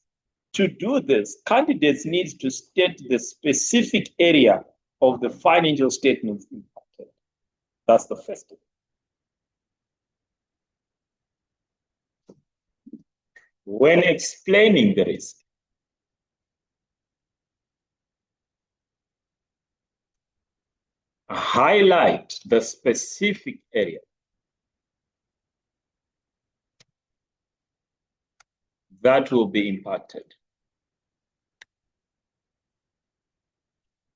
To do this, candidates need to state the specific area of the financial statements impacted. That's the first step. When explaining the risk, highlight the specific area that will be impacted.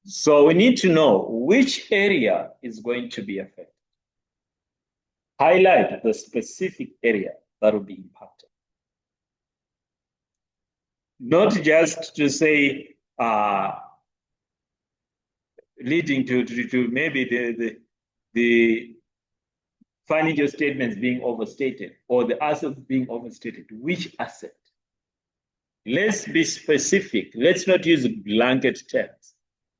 So we need to know which area is going to be affected. Highlight the specific area that will be impacted. Not just to say leading to maybe the financial statements being overstated or the assets being overstated. Which asset? Let's be specific. Let's not use blanket terms.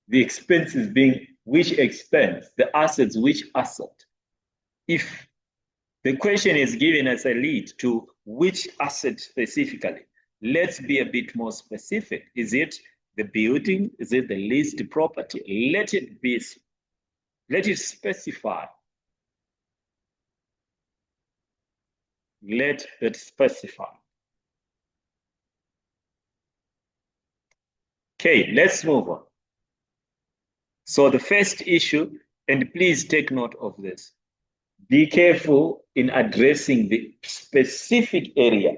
The expenses being which expense, the assets, which asset. If the question is given as a lead to which asset specifically, let's be a bit more specific. Is it the building? Is it the leased property? Let it specify. Let it specify. Okay, let's move on. So the first issue, and please take note of this, be careful in addressing the specific area.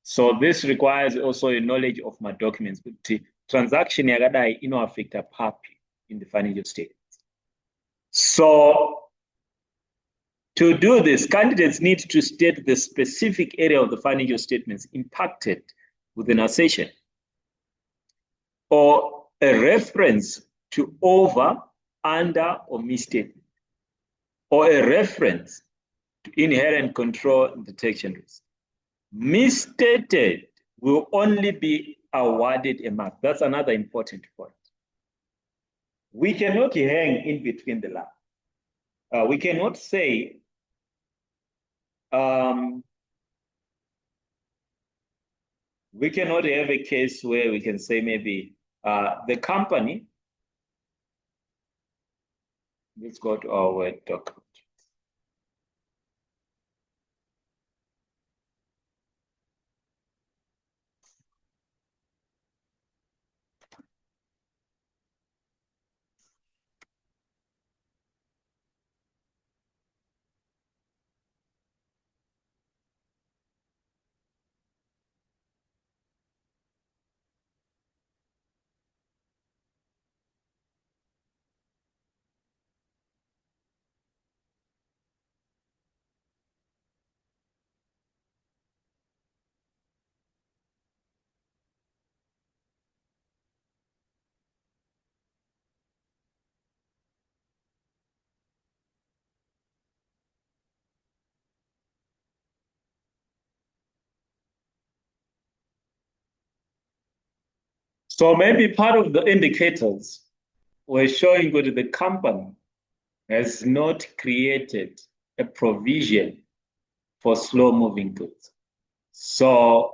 So this requires also a knowledge of my documents. Transaction yakadai affect a papi in the financial statements. So to do this, candidates need to state the specific area of the financial statements impacted with an assertion or a reference to over, under, or misstatement, or a reference to inherent control and detection risk. Misstated will only be awarded a mark. That's another important point. We cannot hang in between the lines. We cannot say we cannot have a case where we can say maybe the company, let's go to our Word document. So maybe part of the indicators were showing that the company has not created a provision for slow moving goods. So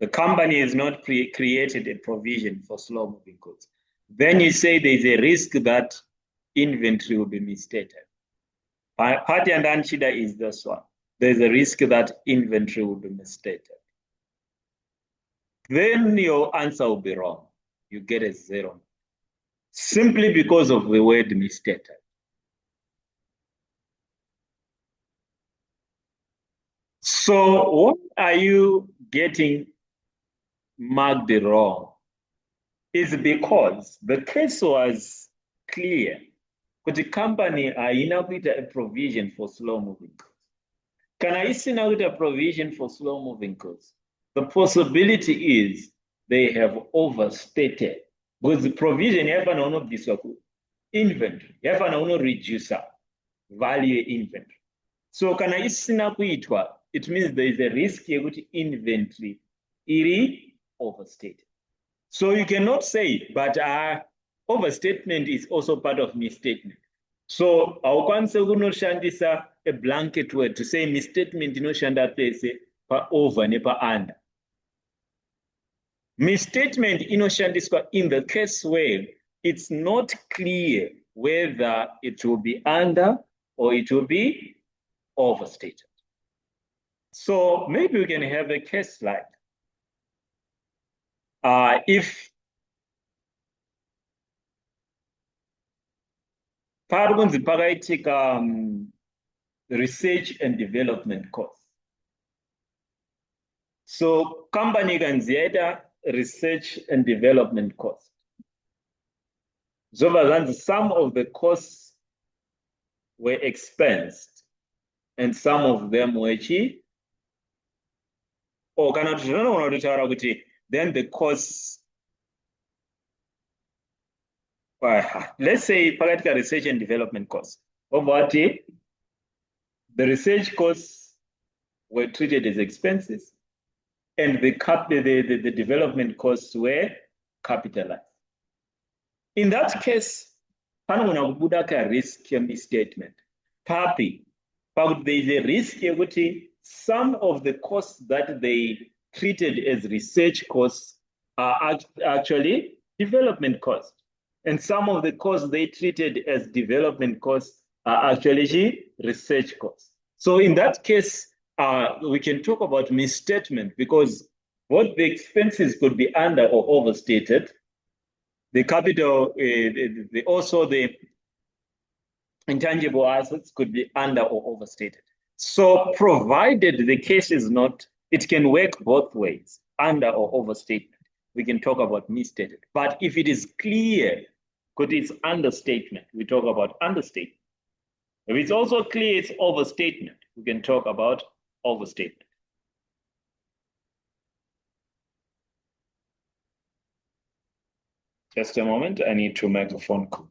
the company has not created a provision for slow moving goods. Then you say there's a risk that inventory will be misstated. Party and Anchida is this one. There's a risk that inventory will be misstated. Then your answer will be wrong. You get a 0. Simply because of the word misstated. So what are you getting marked wrong? Is because the case was clear. But the company inakuita a provision for slow moving goods. Kana isinakuita a provision for slow moving goods. The possibility is they have overstated because the provision yafana unobviswa ku inventory yafana unoreducer value inventory. So kana isina kuitwa, it means there is a risk yekuti inventory iri overstated. So you cannot say, but overstatement is also part of misstatement. So haukwanisi kunoshandisa a blanket word to say misstatement inoshanda pese pa-over nepa-under. Misstatement inoshandiswa in the case where it's not clear whether it will be under or it will be overstated. So maybe we can have a case slide. If pari kunzi pakaitika research and development costs. So company kanzi yaita research and development cost. Zobva zvanzi some of the costs were expensed and some of them were chi. Or kana zvinoona kutaura kuti then the costs. Let's say pakaitika research and development costs. Obva the research costs were treated as expenses and the development costs were capitalized. In that case, panogona kubuda ka-risk misstatement. Papi, but there is a risk yekuti some of the costs that they treated as research costs are actually development costs. And some of the costs they treated as development costs are actually research costs. So in that case, we can talk about misstatement because both the expenses could be under or overstated. The capital, also the intangible assets could be under or overstated. So provided the case is not, it can work both ways, under or overstatement. We can talk about misstated. But if it is clear, because it's understatement, we talk about understatement. If it's also clear it's overstatement, we can talk about overstatement. Just a moment, I need to make a phone call.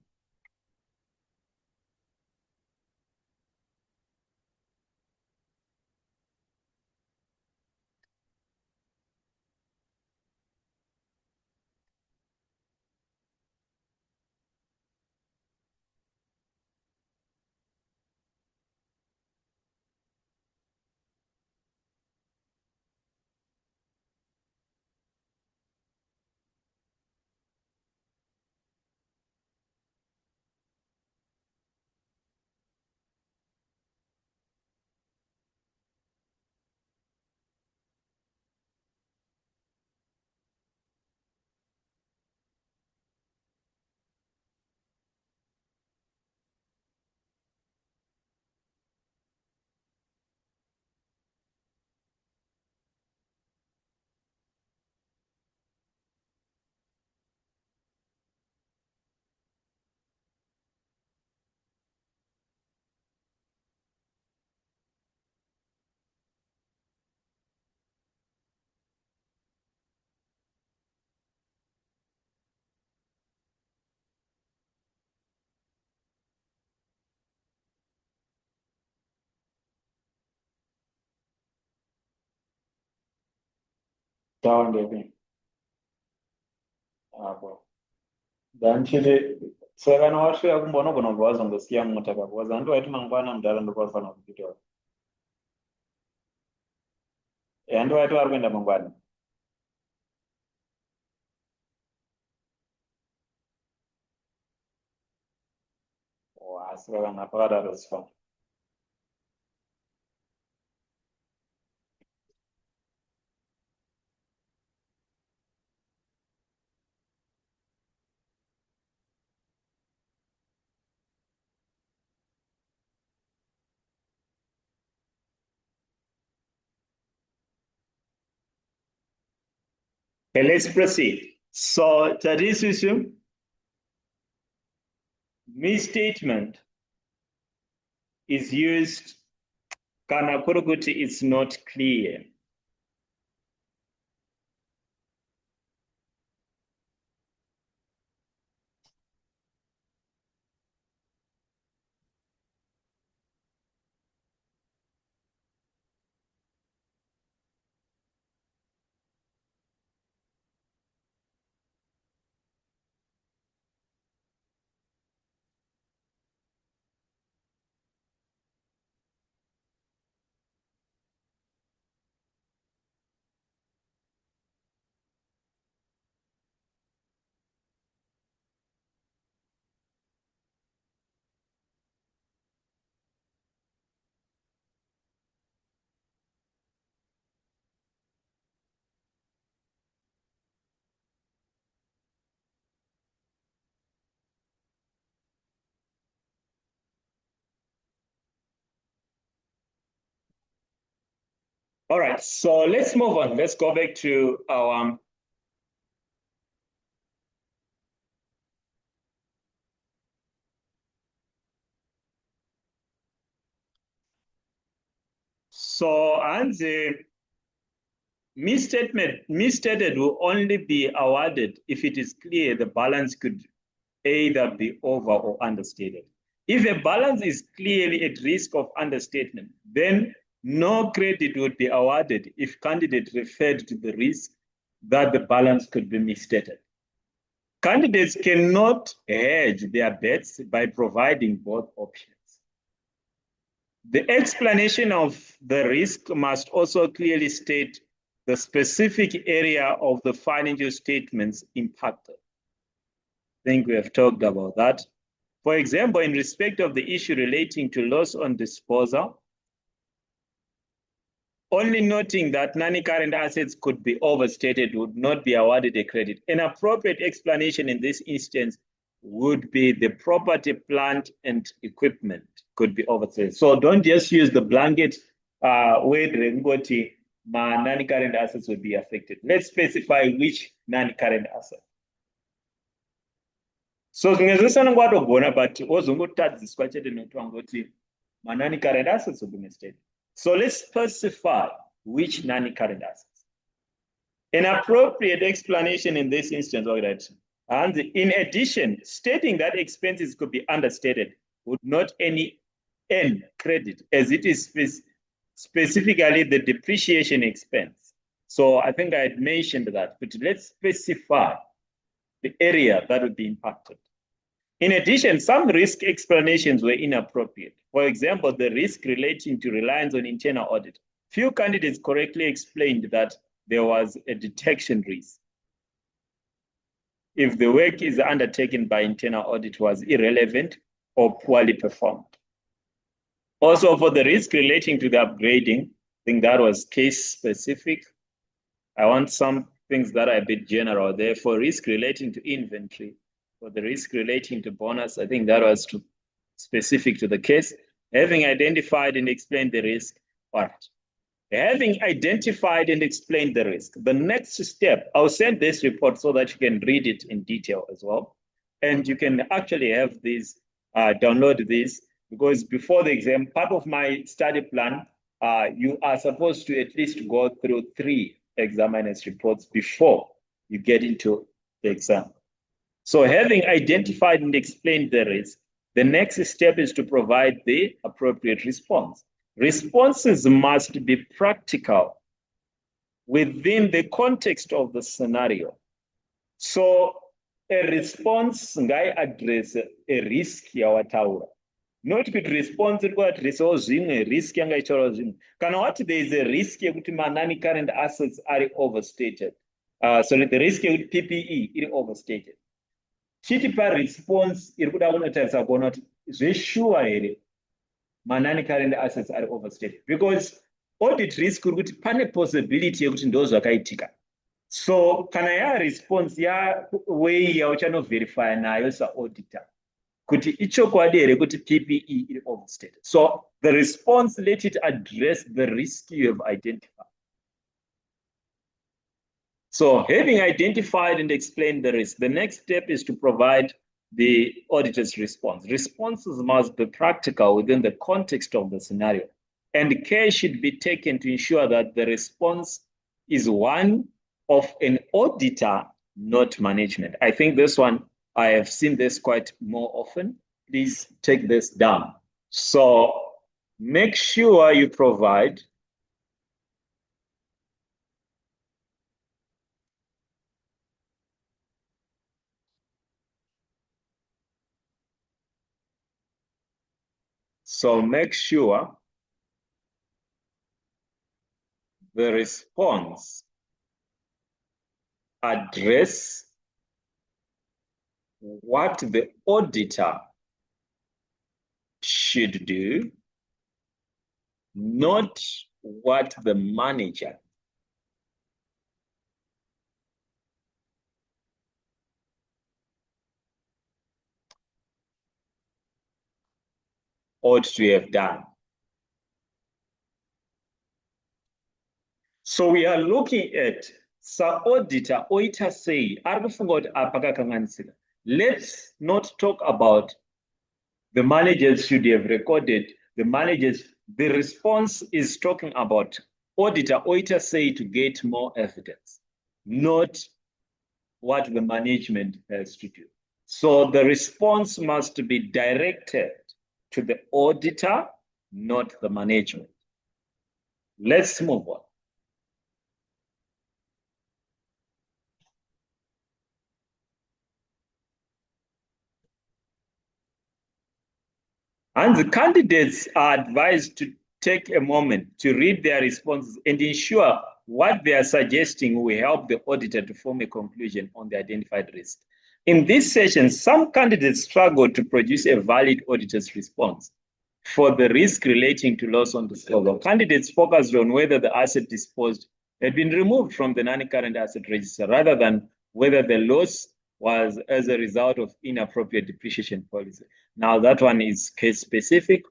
Down, baby. apo danchiti saka nawasvika kumboona gona kubva wazongosiya mota because handiwaiti mangwana mudhara ndopafanira kuitaura handiwaiti vari kuenda mangwana asi kana pakadaro zifana Okay, let's proceed. So, today's issue, misstatement is used kana kuri kuti it's not clear. All right, so let's move on. Let's go back to our and the misstated will only be awarded if it is clear the balance could either be over or understated. If a balance is clearly at risk of understatement, then no credit would be awarded if candidate referred to the risk that the balance could be misstated. Candidates cannot hedge their bets by providing both options. The explanation of the risk must also clearly state the specific area of the financial statements impacted. I think we have talked about that. For example, in respect of the issue relating to loss on disposal, only noting that non-current assets could be overstated would not be awarded a credit. An appropriate explanation in this instance would be the property, plant, and equipment could be overstated. So don't just use the blanket word Rengoti, non-current assets would be affected. Let's specify which non-current asset. So zvimwe watogona but wozongotadziswa chete notwangoti non-current assets will be misstated. So let's specify which non-current assets. An appropriate explanation in this instance, all right. And in addition, stating that expenses could be understated would not earn credit as it is specifically the depreciation expense. So I think I had mentioned that, but let's specify the area that would be impacted. In addition, some risk explanations were inappropriate. For example, the risk relating to reliance on internal audit. Few candidates correctly explained that there was a detection risk if the work is undertaken by internal audit was irrelevant or poorly performed. Also, for the risk relating to the upgrading, I think that was case specific. I want some things that are a bit general there. For risk relating to inventory, for the risk relating to bonus, I think that was specific to the case. Having identified and explained the risk, all right. Having identified and explained the risk, the next step, I'll send this report so that you can read it in detail as well. And you can actually have these, download this, because before the exam, part of my study plan, you are supposed to at least go through 3 examiners reports before you get into the exam. So having identified and explained the risk, the next step is to provide the appropriate response. Responses must be practical within the context of the scenario. So a response ngaiaddress a risk yawataura. Not kuti response iri kuadresawo zvimwe, risk yanga ichitaurawo zvimwe. Kana wati there is a risk yekuti manani current assets are overstated. Sorry, the risk yekuti PPE iri overstated. Chiti paresponse iri kuda kunotarisa kuona kuti zveshuwa here manani current assets are overstated. Because audit risk iri kuti pane possibility yekuti ndo zvakaitika. So kana yaresponse yaway yauchanoverifya nayo saauditor kuti ichokwadi here kuti PPE iri overstated. So the response, let it address the risk you have identified. So having identified and explained the risk, the next step is to provide the auditor's response. Responses must be practical within the context of the scenario, and care should be taken to ensure that the response is one of an auditor, not management. I think this one, I have seen this quite more often. Please take this down. So make sure you provide the response address what the auditor should do, not what the manager ought to have done. So we are looking at auditor oita sei ari kufunga kuti apa kakanganisira. Let's not talk about the managers should have recorded, the managers. The response is talking about auditor oita sei to get more evidence, not what the management has to do. So the response must be directed to the auditor, not the management. Let's move on. And the candidates are advised to take a moment to read their responses and ensure what they are suggesting will help the auditor to form a conclusion on the identified risk. In this session, some candidates struggled to produce a valid auditor's response for the risk relating to loss on disposal. Candidates focused on whether the asset disposed had been removed from the non-current asset register rather than whether the loss was as a result of inappropriate depreciation policy. Now that one is case specific.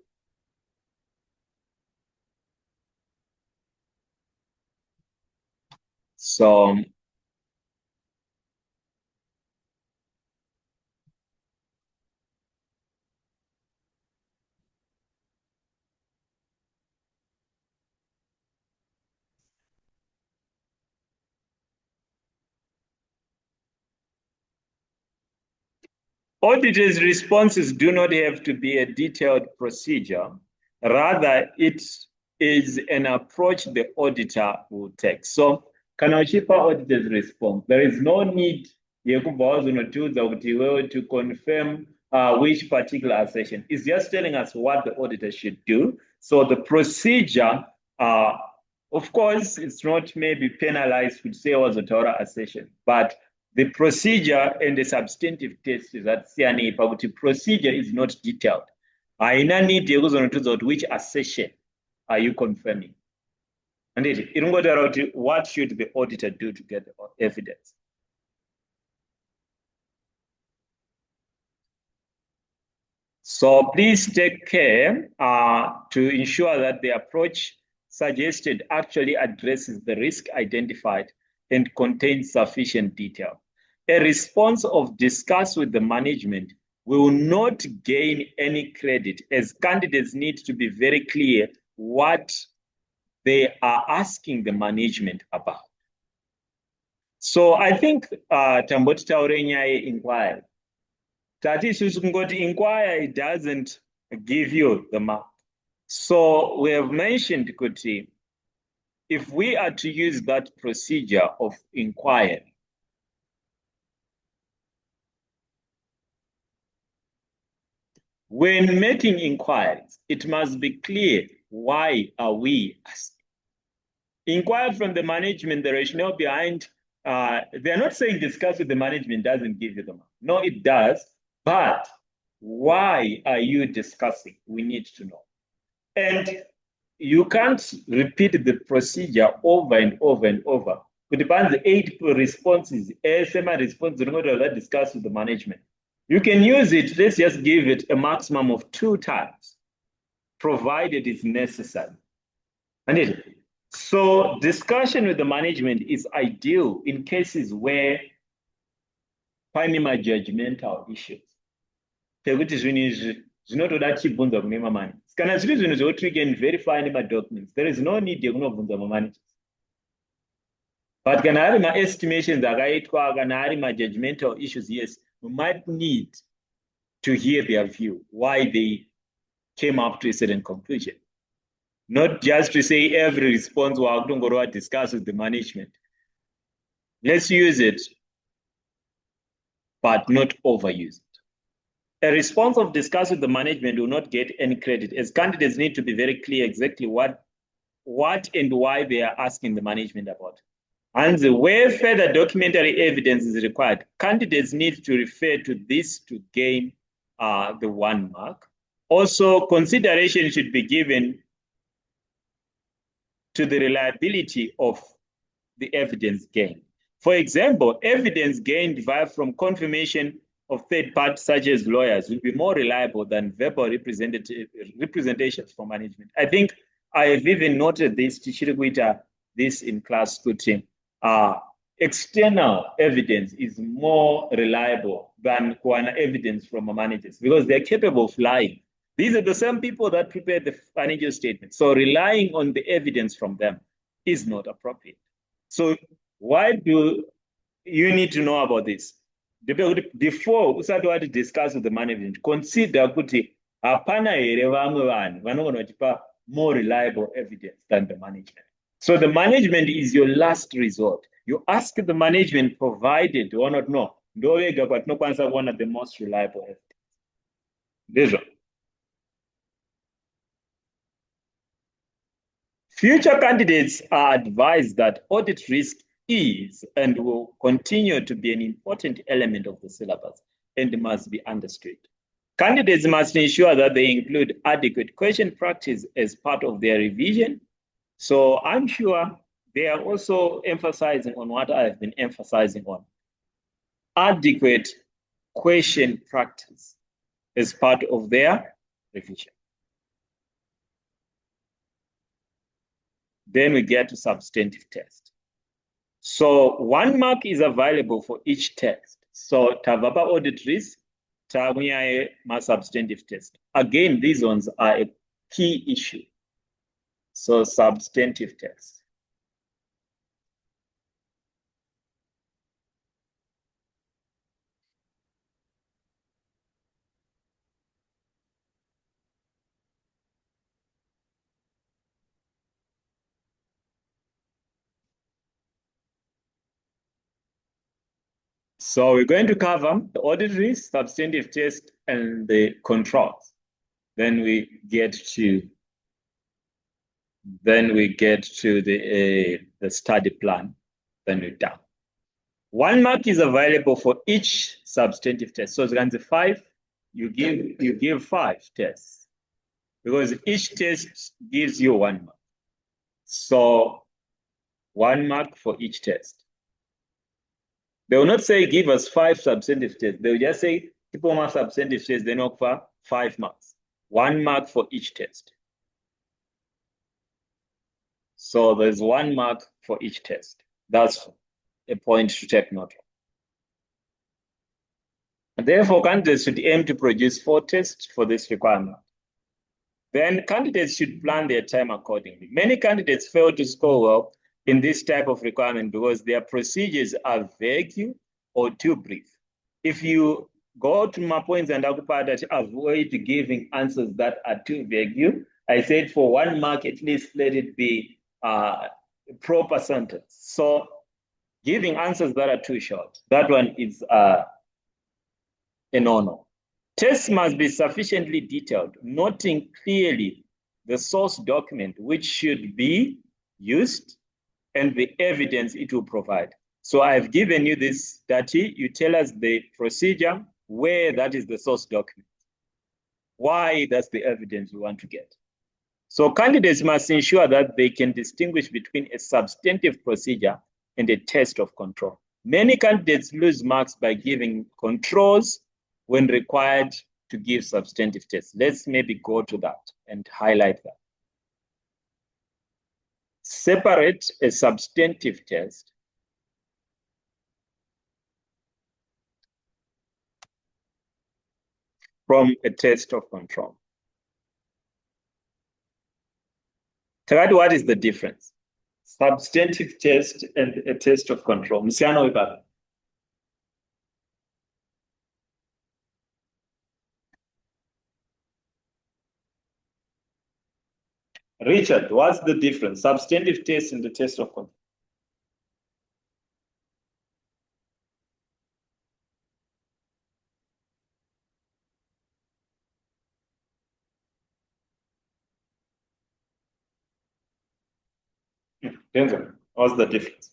So auditors' responses do not have to be a detailed procedure. Rather, it is an approach the auditor will take. So, kana uchipa auditor's response, there is no need to confirm which particular assertion. It's just telling us what the auditor should do. So the procedure, of course, it's not maybe penalized with say was a Torah assertion, but the procedure and the substantive test is that the procedure is not detailed. Haina need which assertion are you confirming? And what should the auditor do to get the evidence? So please take care to ensure that the approach suggested actually addresses the risk identified and contains sufficient detail. A response of discuss with the management will not gain any credit, as candidates need to be very clear what they are asking the management about. So I think tamboti taure nyaya inquiry. Tati isusu kungoti inquire, it doesn't give you the mark. So we have mentioned kuti, if we are to use that procedure of inquiry, When making inquiries, it must be clear why are we asking. Inquire from the management, the rationale behind. They're not saying discuss with the management doesn't give you the money. No, it does. But why are you discussing? We need to know. And you can't repeat the procedure over and over and over. It depends the 8 responses, ASMR response, discuss with the management. You can use it, let's just give it a maximum of 2 times, provided it's necessary. And so discussion with the management is ideal in cases where pane majudgmental issues. Pekuti zvinhu izvi zvinotoda chibvunzo kune mamanagers. Kana zviri zvinhu zvotrigger and verify nemadocuments, there is no need yekunobvunza mamanagers. But kana ari ma-estimations akaitwa, kana ari ma-judgmental issues, yes, we might need to hear their view, why they came up to a certain conclusion. Not just to say every response will discuss with the management. Let's use it, but not overuse it. A response of discuss with the management will not get any credit, as candidates need to be very clear exactly what and why they are asking the management about. And where further documentary evidence is required, candidates need to refer to this to gain the 1 mark. Also, consideration should be given to the reliability of the evidence gained. For example, evidence gained from confirmation of third parties, such as lawyers, will be more reliable than verbal representations from management. I think I have even noted this, this in class team. External evidence is more reliable than evidence from managers because they're capable of lying. These are the same people that prepare the financial statement. So relying on the evidence from them is not appropriate. So why do you need to know about this? Before we start to discuss with the management, consider kuti hapana here vamwe vanhu vanogona kutipa more reliable evidence than the management. So the management is your last resort. You ask the management provided or not know, ndovega kwatinokwanisa kuona the most reliable evidence. Ndizvo. Future candidates are advised that audit risk is and will continue to be an important element of the syllabus and must be understood. Candidates must ensure that they include adequate question practice as part of their revision. So I'm sure they are also emphasizing on what I've been emphasizing on. Adequate question practice as part of their revision. Then we get to substantive test. So 1 mark is available for each test. So Tavapa audit risk, Tamuyae ma substantive test. Again, these ones are a key issue. So substantive test. So we're going to cover the audit risk, substantive test, and the controls. Then we get to the study plan. Then we're done. 1 mark is available for each substantive test. So it's 5. You give 5 tests because each test gives you 1 mark. So 1 mark for each test. They will not say give us 5 substantive tests. They will just say people mark substantive tests, then offer 5 marks. 1 mark for each test. So there's 1 mark for each test. That's a point to take note of. And therefore, candidates should aim to produce 4 tests for this requirement. Then candidates should plan their time accordingly. Many candidates fail to score well in this type of requirement because their procedures are vague or too brief. If you go to my points and that avoid giving answers that are too vague, I said for 1 mark, at least let it be a proper sentence. So giving answers that are too short, that one is a no-no. Tests must be sufficiently detailed, noting clearly the source document which should be used and the evidence it will provide. So I've given you this data. You tell us the procedure, where that is the source document, why that's the evidence we want to get. So candidates must ensure that they can distinguish between a substantive procedure and a test of control. Many candidates lose marks by giving controls when required to give substantive tests. Let's maybe go to that and highlight that. Separate a substantive test from a test of control. Third, what is the difference? Substantive test and a test of control. Richard, what's the difference? Substantive test and the test of control. Denzel, what's the difference?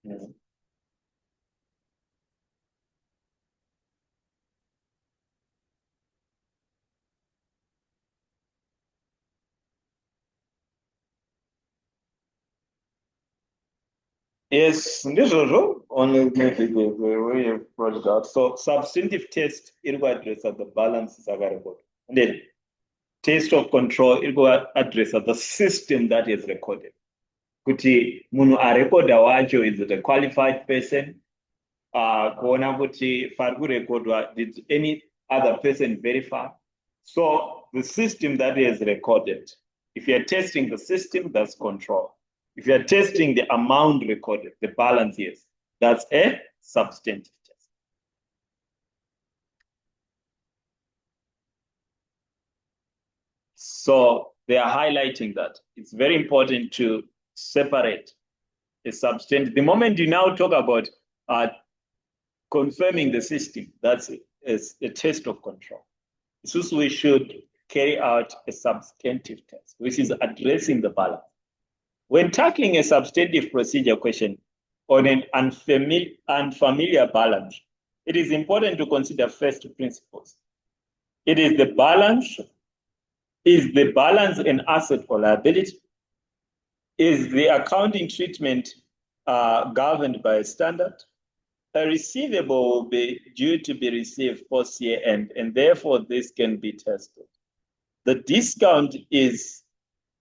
Mm. Yes, ndizvozvo only the way you brought it out. So substantive test iri kuadresa the balances akarekordwa. And then test of control iri kuadresa the system that is recorded. Kuti munhu arekodha wacho is it a qualified person? Kuona kuti pari kurekodwa, did any other person verify? So the system that is recorded, if you're testing the system, that's control. If you're testing the amount recorded, the balance, yes, that's a substantive test. So they are highlighting that it's very important to separate a substantive. The moment you now talk about confirming the system, that's a test of control. So we should carry out a substantive test, which is addressing the balance. When tackling a substantive procedure question on an unfamiliar balance, it is important to consider first principles. It is the balance. Is the balance an asset or liability? Is the accounting treatment governed by a standard? A receivable will be due to be received post year end, and therefore this can be tested. The discount is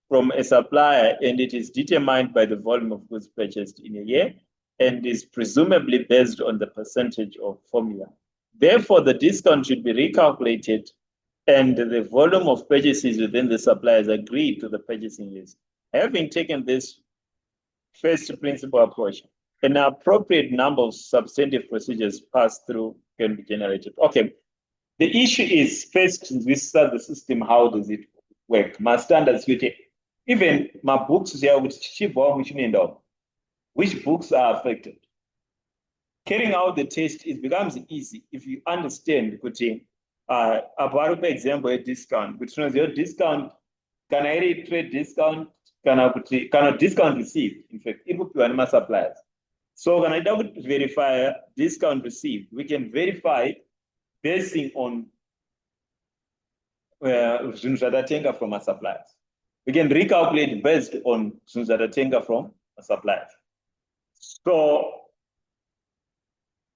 from a supplier and it is determined by the volume of goods purchased in a year and is presumably based on the percentage of formula. Therefore, the discount should be recalculated and the volume of purchases within the suppliers agreed to the purchasing list. Having taken this first principle approach, an appropriate number of substantive procedures passed through can be generated. Okay, the issue is first, we start the system, how does it work? My standards, even my books here, which books are affected. Carrying out the test, it becomes easy if you understand, apart from example, a discount, which knows your discount, can I trade discount, can I discount received, in fact, it would be one of my suppliers. So when I verify discount received, we can verify basing on from our suppliers. We can recalculate based on from a supplier. So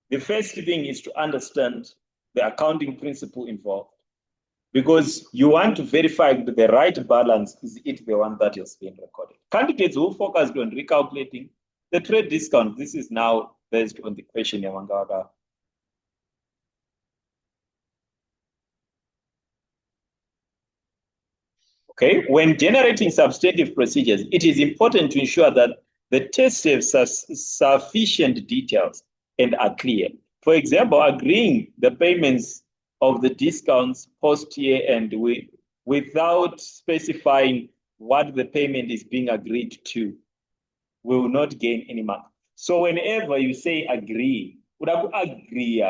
the first thing is to understand the accounting principle involved, because you want to verify the right balance, is it the one that is being recorded. Candidates who focus on recalculating the trade discount, this is now based on the question Yamangaga. Okay, when generating substantive procedures, it is important to ensure that the tests have sufficient details and are clear. For example, agreeing the payments of the discounts post year end without specifying what the payment is being agreed to, we will not gain any mark. So whenever you say agree, uda agree,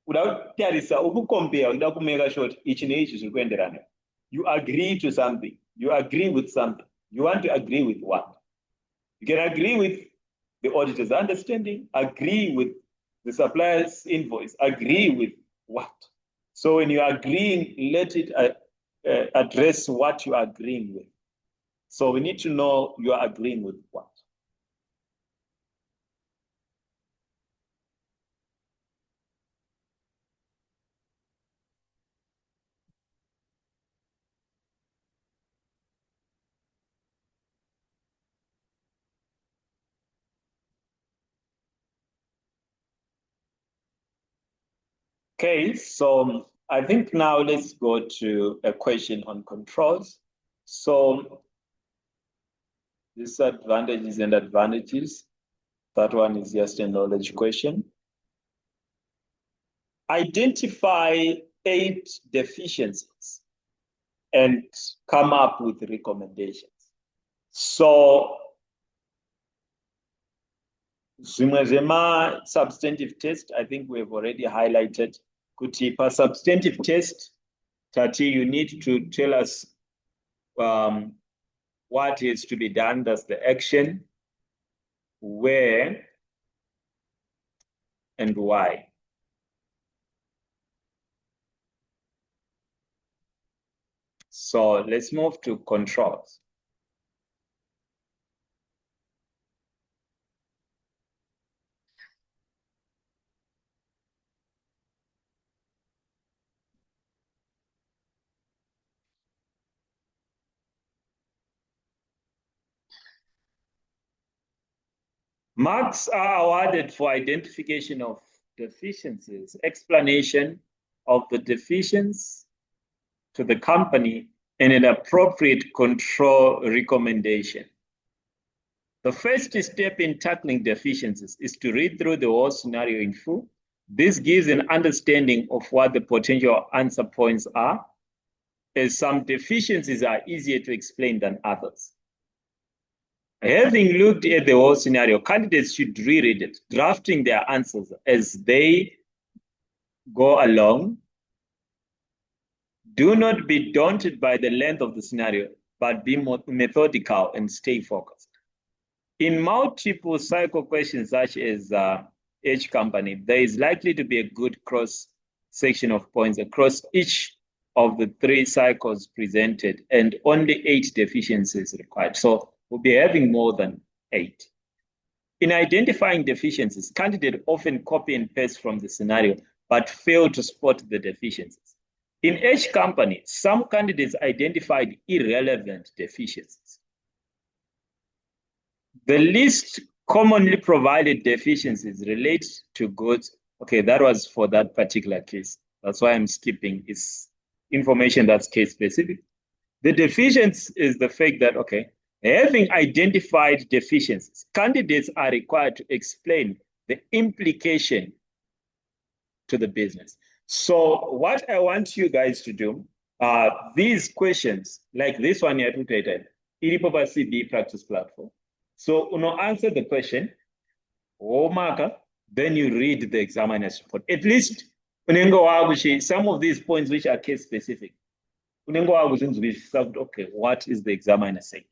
uda kutarisa ukucompare, uda kumeka sure ichi neichi zviri kuenderana. You agree to something. You agree with something. You want to agree with what? You can agree with the auditor's understanding, agree with the supplier's invoice, agree with what? So when you're agreeing, let it address what you are agreeing with. So we need to know you are agreeing with what. Okay, so I think now let's go to a question on controls. So disadvantages and advantages. That one is just a knowledge question. Identify 8 deficiencies and come up with recommendations. So substantive test, I think we've already highlighted. Kuti pa substantive test, Tati, you need to tell us what is to be done. That's the action, where, and why. So let's move to controls. Marks are awarded for identification of deficiencies, explanation of the deficiencies to the company, and an appropriate control recommendation. The first step in tackling deficiencies is to read through the whole scenario in full. This gives an understanding of what the potential answer points are, as some deficiencies are easier to explain than others. Having looked at the whole scenario, candidates should reread it, drafting their answers as they go along. Do not be daunted by the length of the scenario, but be methodical and stay focused. In multiple cycle questions such as H company, there is likely to be a good cross-section of points across each of the 3 cycles presented, and only 8 deficiencies required. So we'll be having more than 8. In identifying deficiencies, candidates often copy and paste from the scenario, but fail to spot the deficiencies. In H company, some candidates identified irrelevant deficiencies. The least commonly provided deficiencies relate to goods. Okay, that was for that particular case. That's why I'm skipping. It's information that's case specific. The deficiency is the fact that, okay, having identified deficiencies, candidates are required to explain the implication to the business. So what I want you guys to do, these questions, like this one here, ilipo pa CD practice platform. So answer the question, then you read the examiner's report. At least some of these points which are case specific. Okay, what is the examiner saying?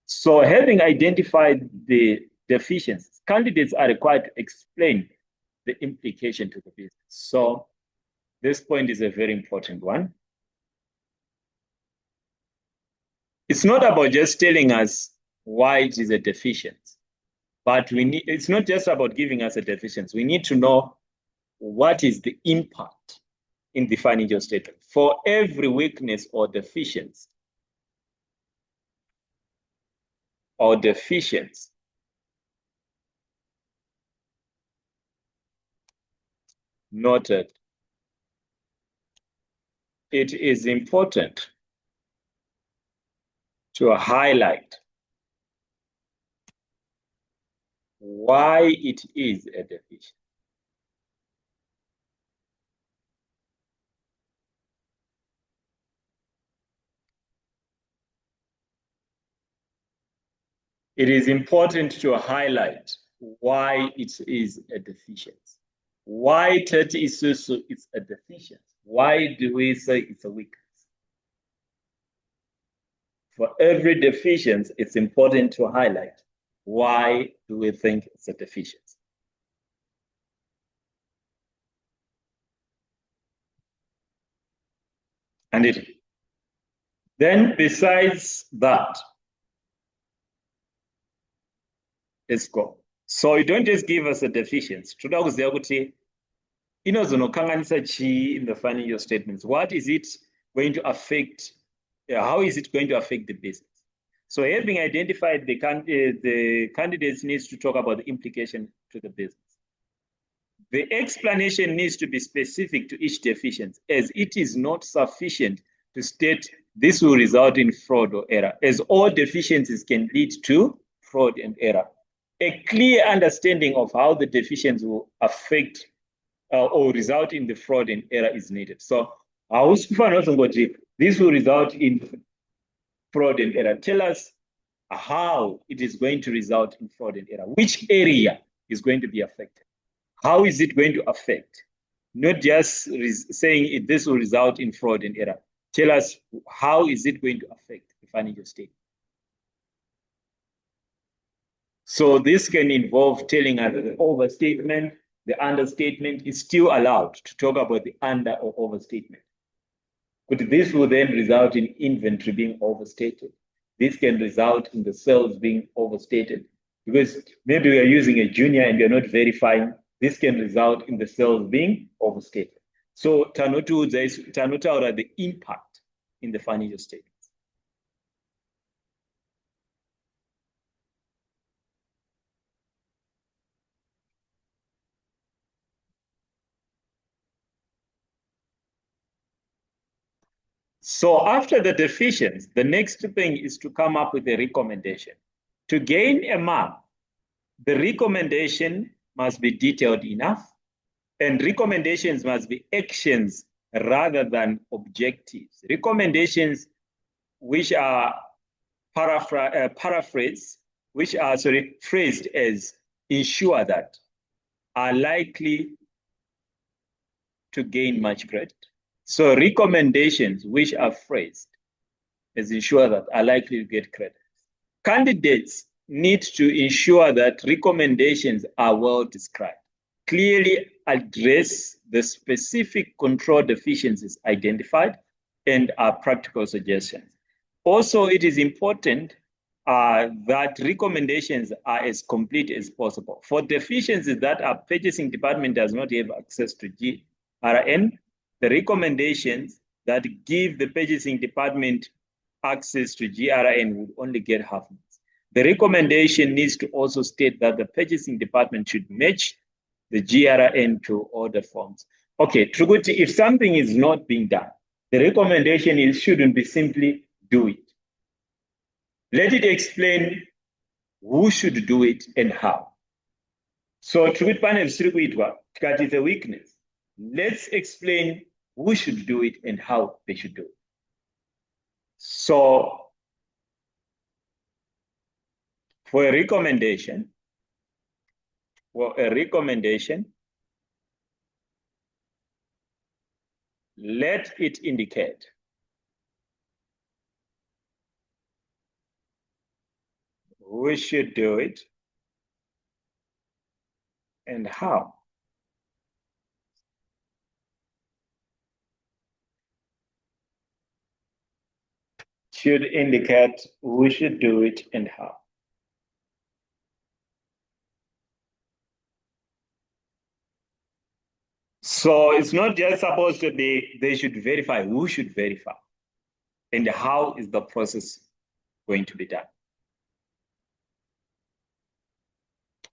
So having identified the deficiencies, candidates are required to explain the implication to the business. So this point is a very important one. It's not about just telling us why it is a deficiency, but it's not just about giving us a deficiency. We need to know what is the impact in the financial statement for every weakness or deficiency. Noted. It is important to highlight why it is a deficiency. it is important to highlight why it is a deficiency. Why 30 is so it's a deficiency? Why do we say it's a weakness? For every deficiency, it's important to highlight why do we think it's a deficiency. And then besides that, let's go. So you don't just give us a deficiency. Toda kuziva kuti inozonokanganisa chi in the financial statements. What is it going to affect? How is it going to affect the business? So having identified the candidates needs to talk about the implication to the business. The explanation needs to be specific to each deficiency, as it is not sufficient to state this will result in fraud or error, as all deficiencies can lead to fraud and error. A clear understanding of how the deficiency will affect or result in the fraud and error is needed. So, this will result in fraud and error. Tell us how it is going to result in fraud and error. Which area is going to be affected? How is it going to affect? Not just saying this will result in fraud and error. Tell us how is it going to affect the financial statement. So this can involve telling us the overstatement, the understatement is still allowed to talk about the under or overstatement. But this will then result in inventory being overstated. This can result in the sales being overstated because maybe we are using a junior and you're not verifying. This can result in the sales being overstated. So tanotaura the impact in the financial statements. So after the deficiency, the next thing is to come up with a recommendation. To gain a mark, the recommendation must be detailed enough, and recommendations must be actions rather than objectives. Recommendations which are phrased as ensure that are likely to gain much credit. So recommendations which are phrased as ensure that are likely to get credit. Candidates need to ensure that recommendations are well described, clearly address the specific control deficiencies identified, and are practical suggestions. Also, it is important that recommendations are as complete as possible. For deficiencies that our purchasing department does not have access to GRN, the recommendations that give the purchasing department access to GRN would only get half marks. The recommendation needs to also state that the purchasing department should match the GRN to order forms. Okay, Truguti, if something is not being done, the recommendation shouldn't be simply do it. Let it explain who should do it and how. So Truguti panel is a weakness. Let's explain who should do it and how they should do it. So for a recommendation, let it indicate who should do it and how. Should indicate who should do it and how. So it's not just supposed to be, they should verify, who should verify, and how is the process going to be done.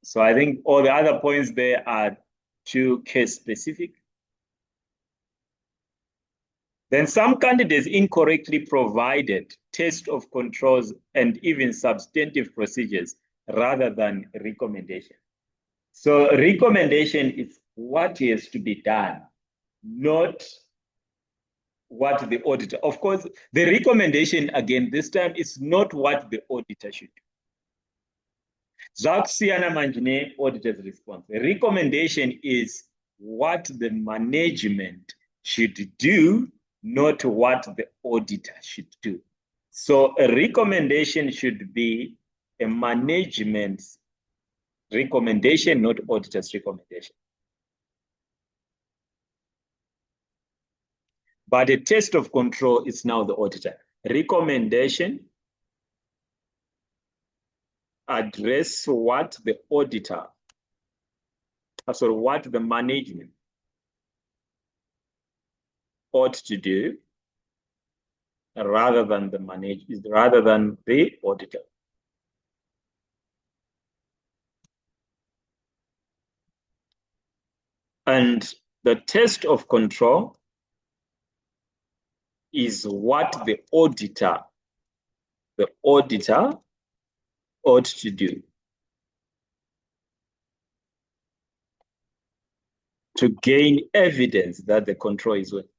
So I think all the other points there are too case specific. Then some candidates incorrectly provided test of controls and even substantive procedures rather than recommendation. So recommendation is what is to be done, not what the auditor. Of course, the recommendation, again, this time is not what the auditor should do. Zvakusiyana manje ne-auditor's response. A recommendation is what the management should do, not what the auditor should do. So a recommendation should be a management's recommendation, not auditor's recommendation. But a test of control is now the auditor. Recommendation address what the auditor, sorry, what the management ought to do rather than the auditor. And the test of control is what the auditor ought to do to gain evidence that the control is working.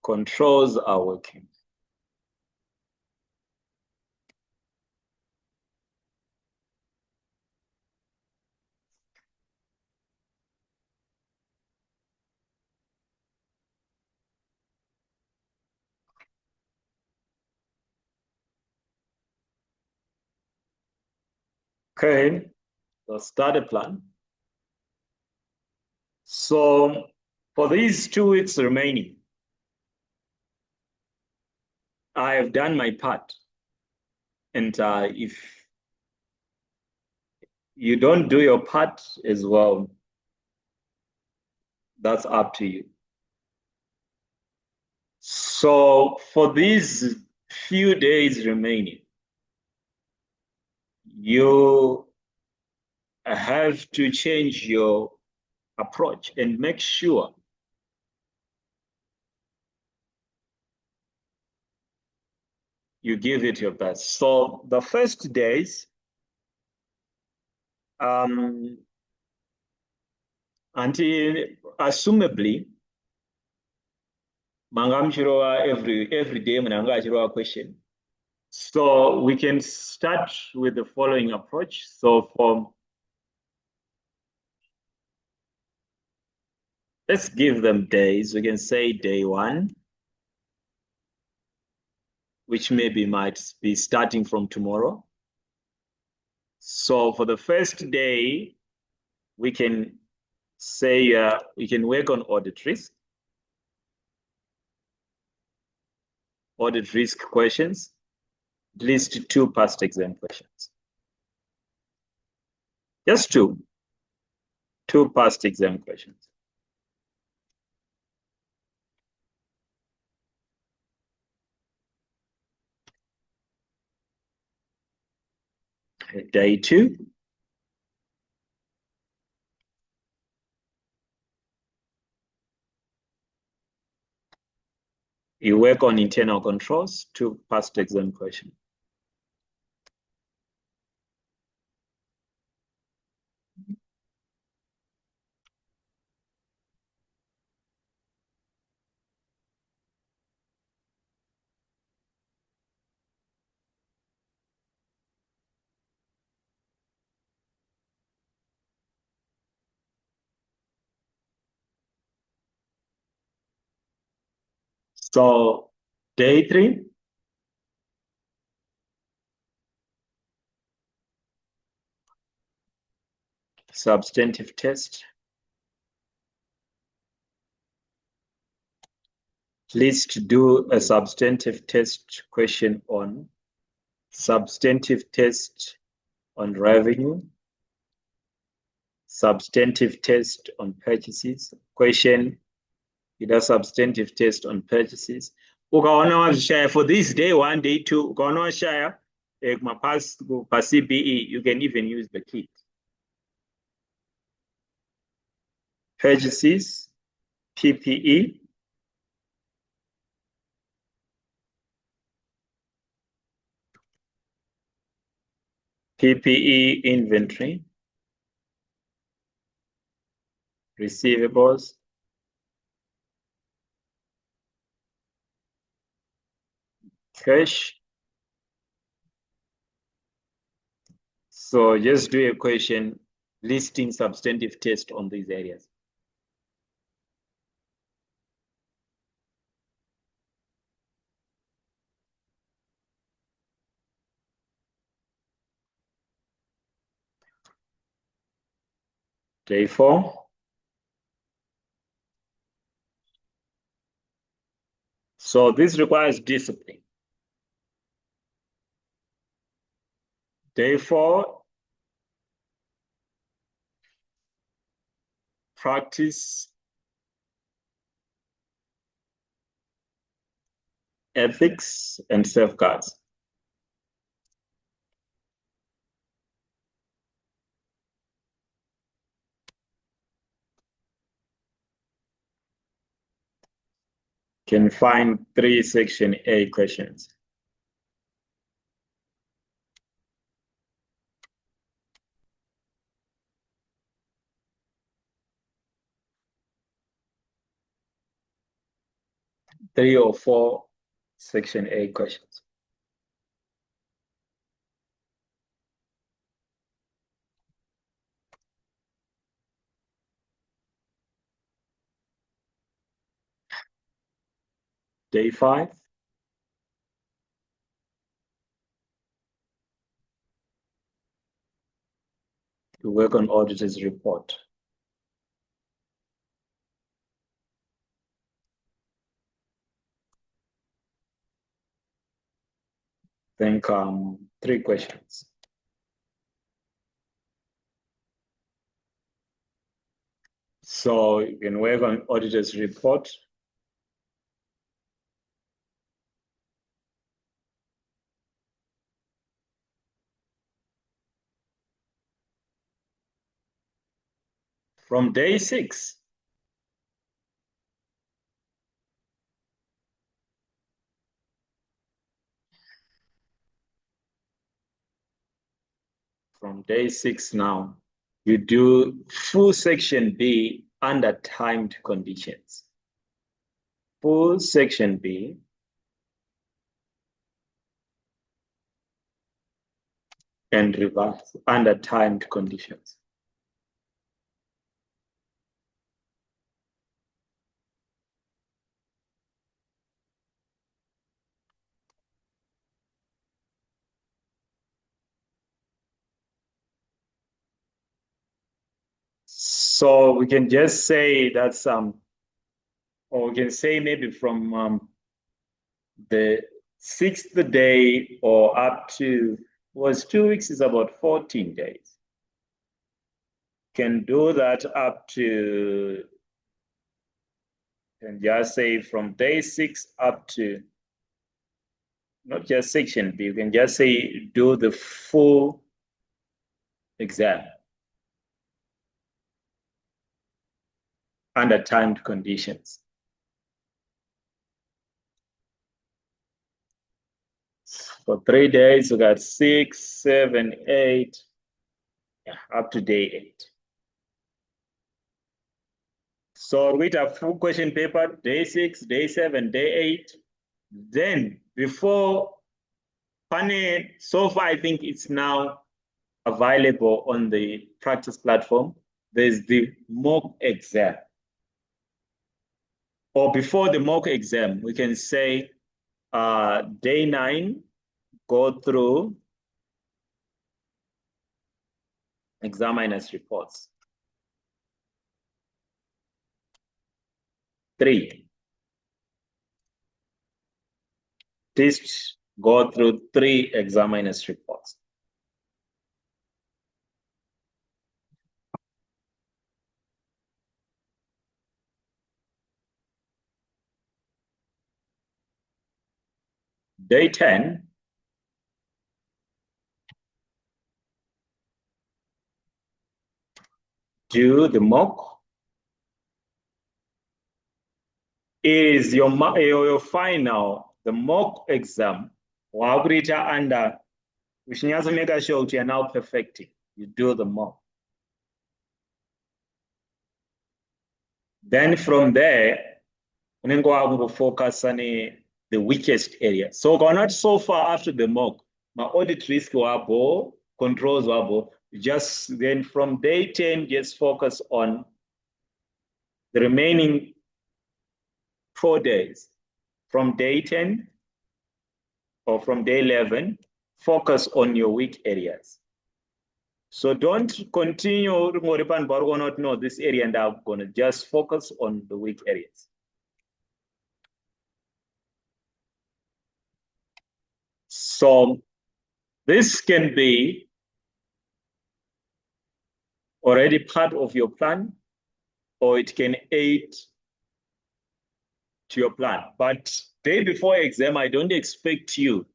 Controls are working. Okay, so start a plan. So for these 2 weeks remaining, I have done my part. And if you don't do your part as well, that's up to you. So for these few days remaining, you have to change your approach and make sure you give it your best. So the first days, until assumably, mangamchiroa every day mananga question. So we can start with the following approach. So let's give them days. We can say day 1, which maybe might be starting from tomorrow. So for the first day, we can say we can work on audit risk questions, at least 2 past exam questions. Just 2 past exam questions. Day 2. You work on internal controls, 2 past exam questions. So day 3, substantive test. Please do a substantive test question on substantive test on revenue, substantive test on purchases. Question, it a substantive test on purchases. Ukaona wazishaya for this day 1, day 2, ukaona washaya pa CBE, you can even use the kit. Purchases, PPE, PPE inventory, receivables, cash, So just do a question listing substantive test on these areas. Day 4. So this requires discipline. Day 4, practice ethics and safeguards. Can find 3 section A questions. Three or four section A questions. Day 5. To work on auditor's report. Then come 3 questions. So you can work on auditor's report. From day 6. From day 6 now, you do full section B under timed conditions. Full section B and reverse under timed conditions. So we can just say that's or we can say maybe from the 6th day or up to, was 2 weeks is about 14 days. Can do that up to, and just say from day 6 up to, not just section B, you can just say do the full exam under timed conditions. For 3 days, we got 6, 7, 8, yeah, up to day 8. So we have full question paper, day 6, day 7, day 8. Then before panel, so far I think it's now available on the practice platform. There's the mock exam. Or before the mock exam, we can say day 9, go through examiner's reports. 3, just go through 3 examiner's reports. Day 10, do the mock. Is your final, the mock exam, wakurita under, which needs to make sure you are now perfecting. You do the mock. Then from there, we go focus on the weakest area. So we're not so far after the mock. My audit risk wabo controls wabo. Just then from day 10, just focus on the remaining 4 days. From day 10 or from day 11, focus on your weak areas. So don't continue not know this area, and I'm going to just focus on the weak areas. So this can be already part of your plan, or it can aid to your plan. But day before exam, I don't expect you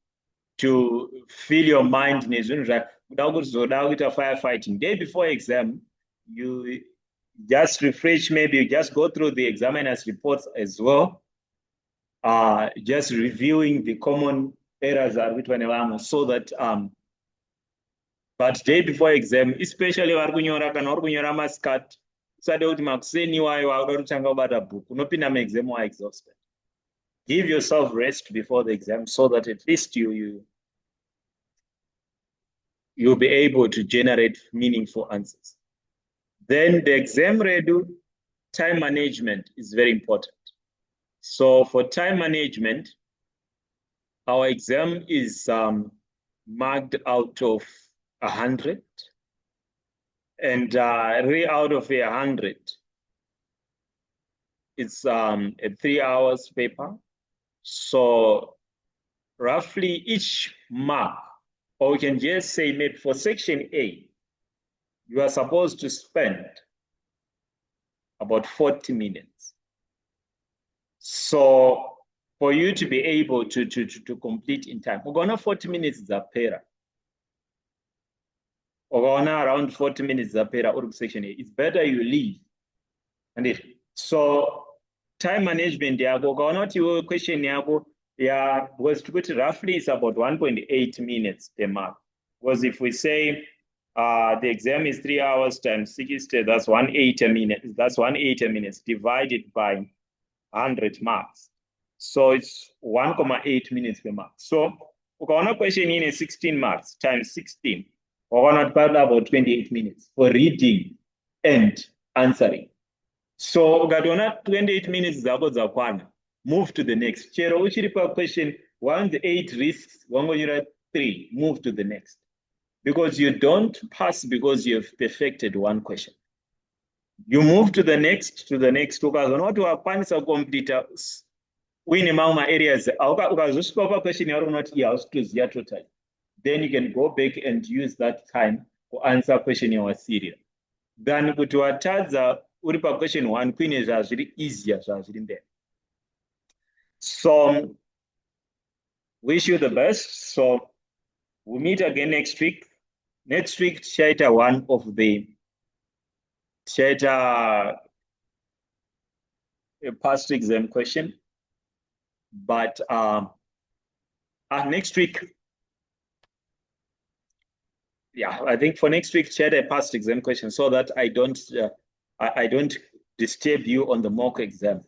to fill your mind firefighting. Day before exam, you just refresh, maybe you just go through the examiner's reports as well. Just reviewing the common errors so that but day before exam, especially varukunyora kana varukunyora mascat, usade kuti makuseni iwayo wauda kutanga kubata bhuku unopinda muexam exhausted. Give yourself rest before the exam so that at least you'll be able to generate meaningful answers. Then the exam ready, time management is very important. So for time management, our exam is marked out of 100, and 3 out of 100, it's a 3 hours paper. So roughly each mark, or we can just say maybe for section A, you are supposed to spend about 40 minutes. So for you to be able to complete in time, we're gonna 40 minutes zapera. Or around 40 minutes zapera or section A. It's better you leave. And so time management not your question yeah, was to put roughly it's about 1.8 minutes per mark. Because if we say the exam is 3 hours times 60, that's 180 minutes. That's 180 minutes divided by 100 marks. So it's 1.8 minutes per mark. So ukaona question in 16 marks times 16, we're not about 28 minutes for reading and answering. So ukatona 28 minutes zako zakwana, move to the next. Chero uchiripa question 1-8 risks, 3, move to the next. Because you don't pass because you've perfected one question. You move to the next, ukazona kuti wakwanisa kukompleta win among my areas, ukazosvika question yauri unoti hausitoziya totally, then you can go back and use that time to answer question yawasiriya than kuti watadza uri pa question 1 kuine zvazviri easier zvazviri mberi. So wish you the best. So we'll meet again next week. Next week, tichaita one of the a past exam question, but next week, yeah, I think for next week, share a past exam question so that I don't disturb you on the mock exam.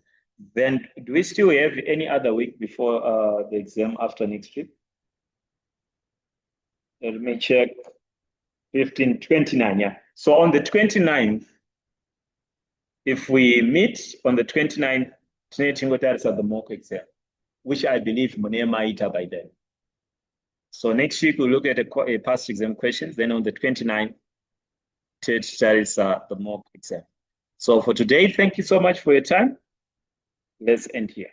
Then do we still have any other week before the exam after next week? Let me check. 15, 29, yeah. So on the 29th, if we meet on the 29th, at the mock exam, which I believe Munema ita by then. So next week we'll look at a past exam questions. Then on the 29th, that is the mock exam. So for today, thank you so much for your time. Let's end here.